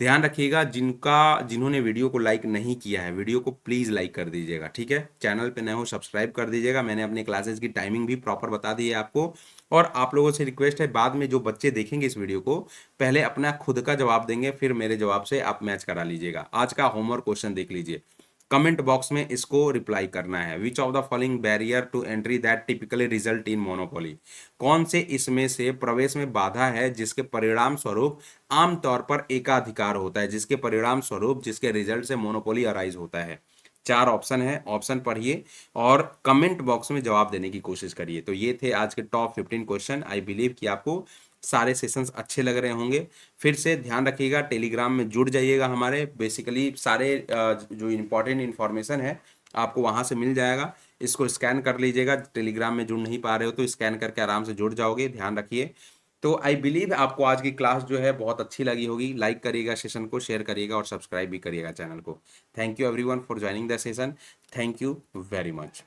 ध्यान रखिएगा जिन्होंने वीडियो को लाइक नहीं किया है वीडियो को प्लीज लाइक कर दीजिएगा, ठीक है। चैनल पे नए हो सब्सक्राइब कर दीजिएगा। मैंने अपने क्लासेस की टाइमिंग भी प्रॉपर बता दी है आपको। और आप लोगों से रिक्वेस्ट है, बाद में जो बच्चे देखेंगे इस वीडियो को पहले अपना खुद का जवाब देंगे, फिर मेरे जवाब से आप मैच करा लीजिएगा। आज का होमवर्क क्वेश्चन देख लीजिए, कमेंट बॉक्स में इसको रिप्लाई करना है। Which of the following barrier to entry that typically result in monopoly. कौन से इसमें से प्रवेश में बाधा है जिसके परिणाम स्वरूप आमतौर पर एकाधिकार होता है, जिसके परिणाम स्वरूप जिसके रिजल्ट से मोनोपोली अराइज होता है। 4 ऑप्शन है, ऑप्शन पढ़िए और कमेंट बॉक्स में जवाब देने की कोशिश करिए। तो ये थे आज के टॉप 15 क्वेश्चन। आई बिलीव कि आपको सारे सेशंस अच्छे लग रहे होंगे। फिर से ध्यान रखिएगा, टेलीग्राम में जुड़ जाइएगा हमारे, बेसिकली सारे जो इम्पोर्टेंट इन्फॉर्मेशन है आपको वहाँ से मिल जाएगा। इसको स्कैन कर लीजिएगा, टेलीग्राम में जुड़ नहीं पा रहे हो तो स्कैन करके आराम से जुड़ जाओगे, ध्यान रखिए। तो आई बिलीव आपको आज की क्लास जो है बहुत अच्छी लगी होगी। लाइक करिएगा सेशन को, शेयर करिएगा और सब्सक्राइब भी करिएगा चैनल को। Thank you everyone for joining the session. Thank you very much.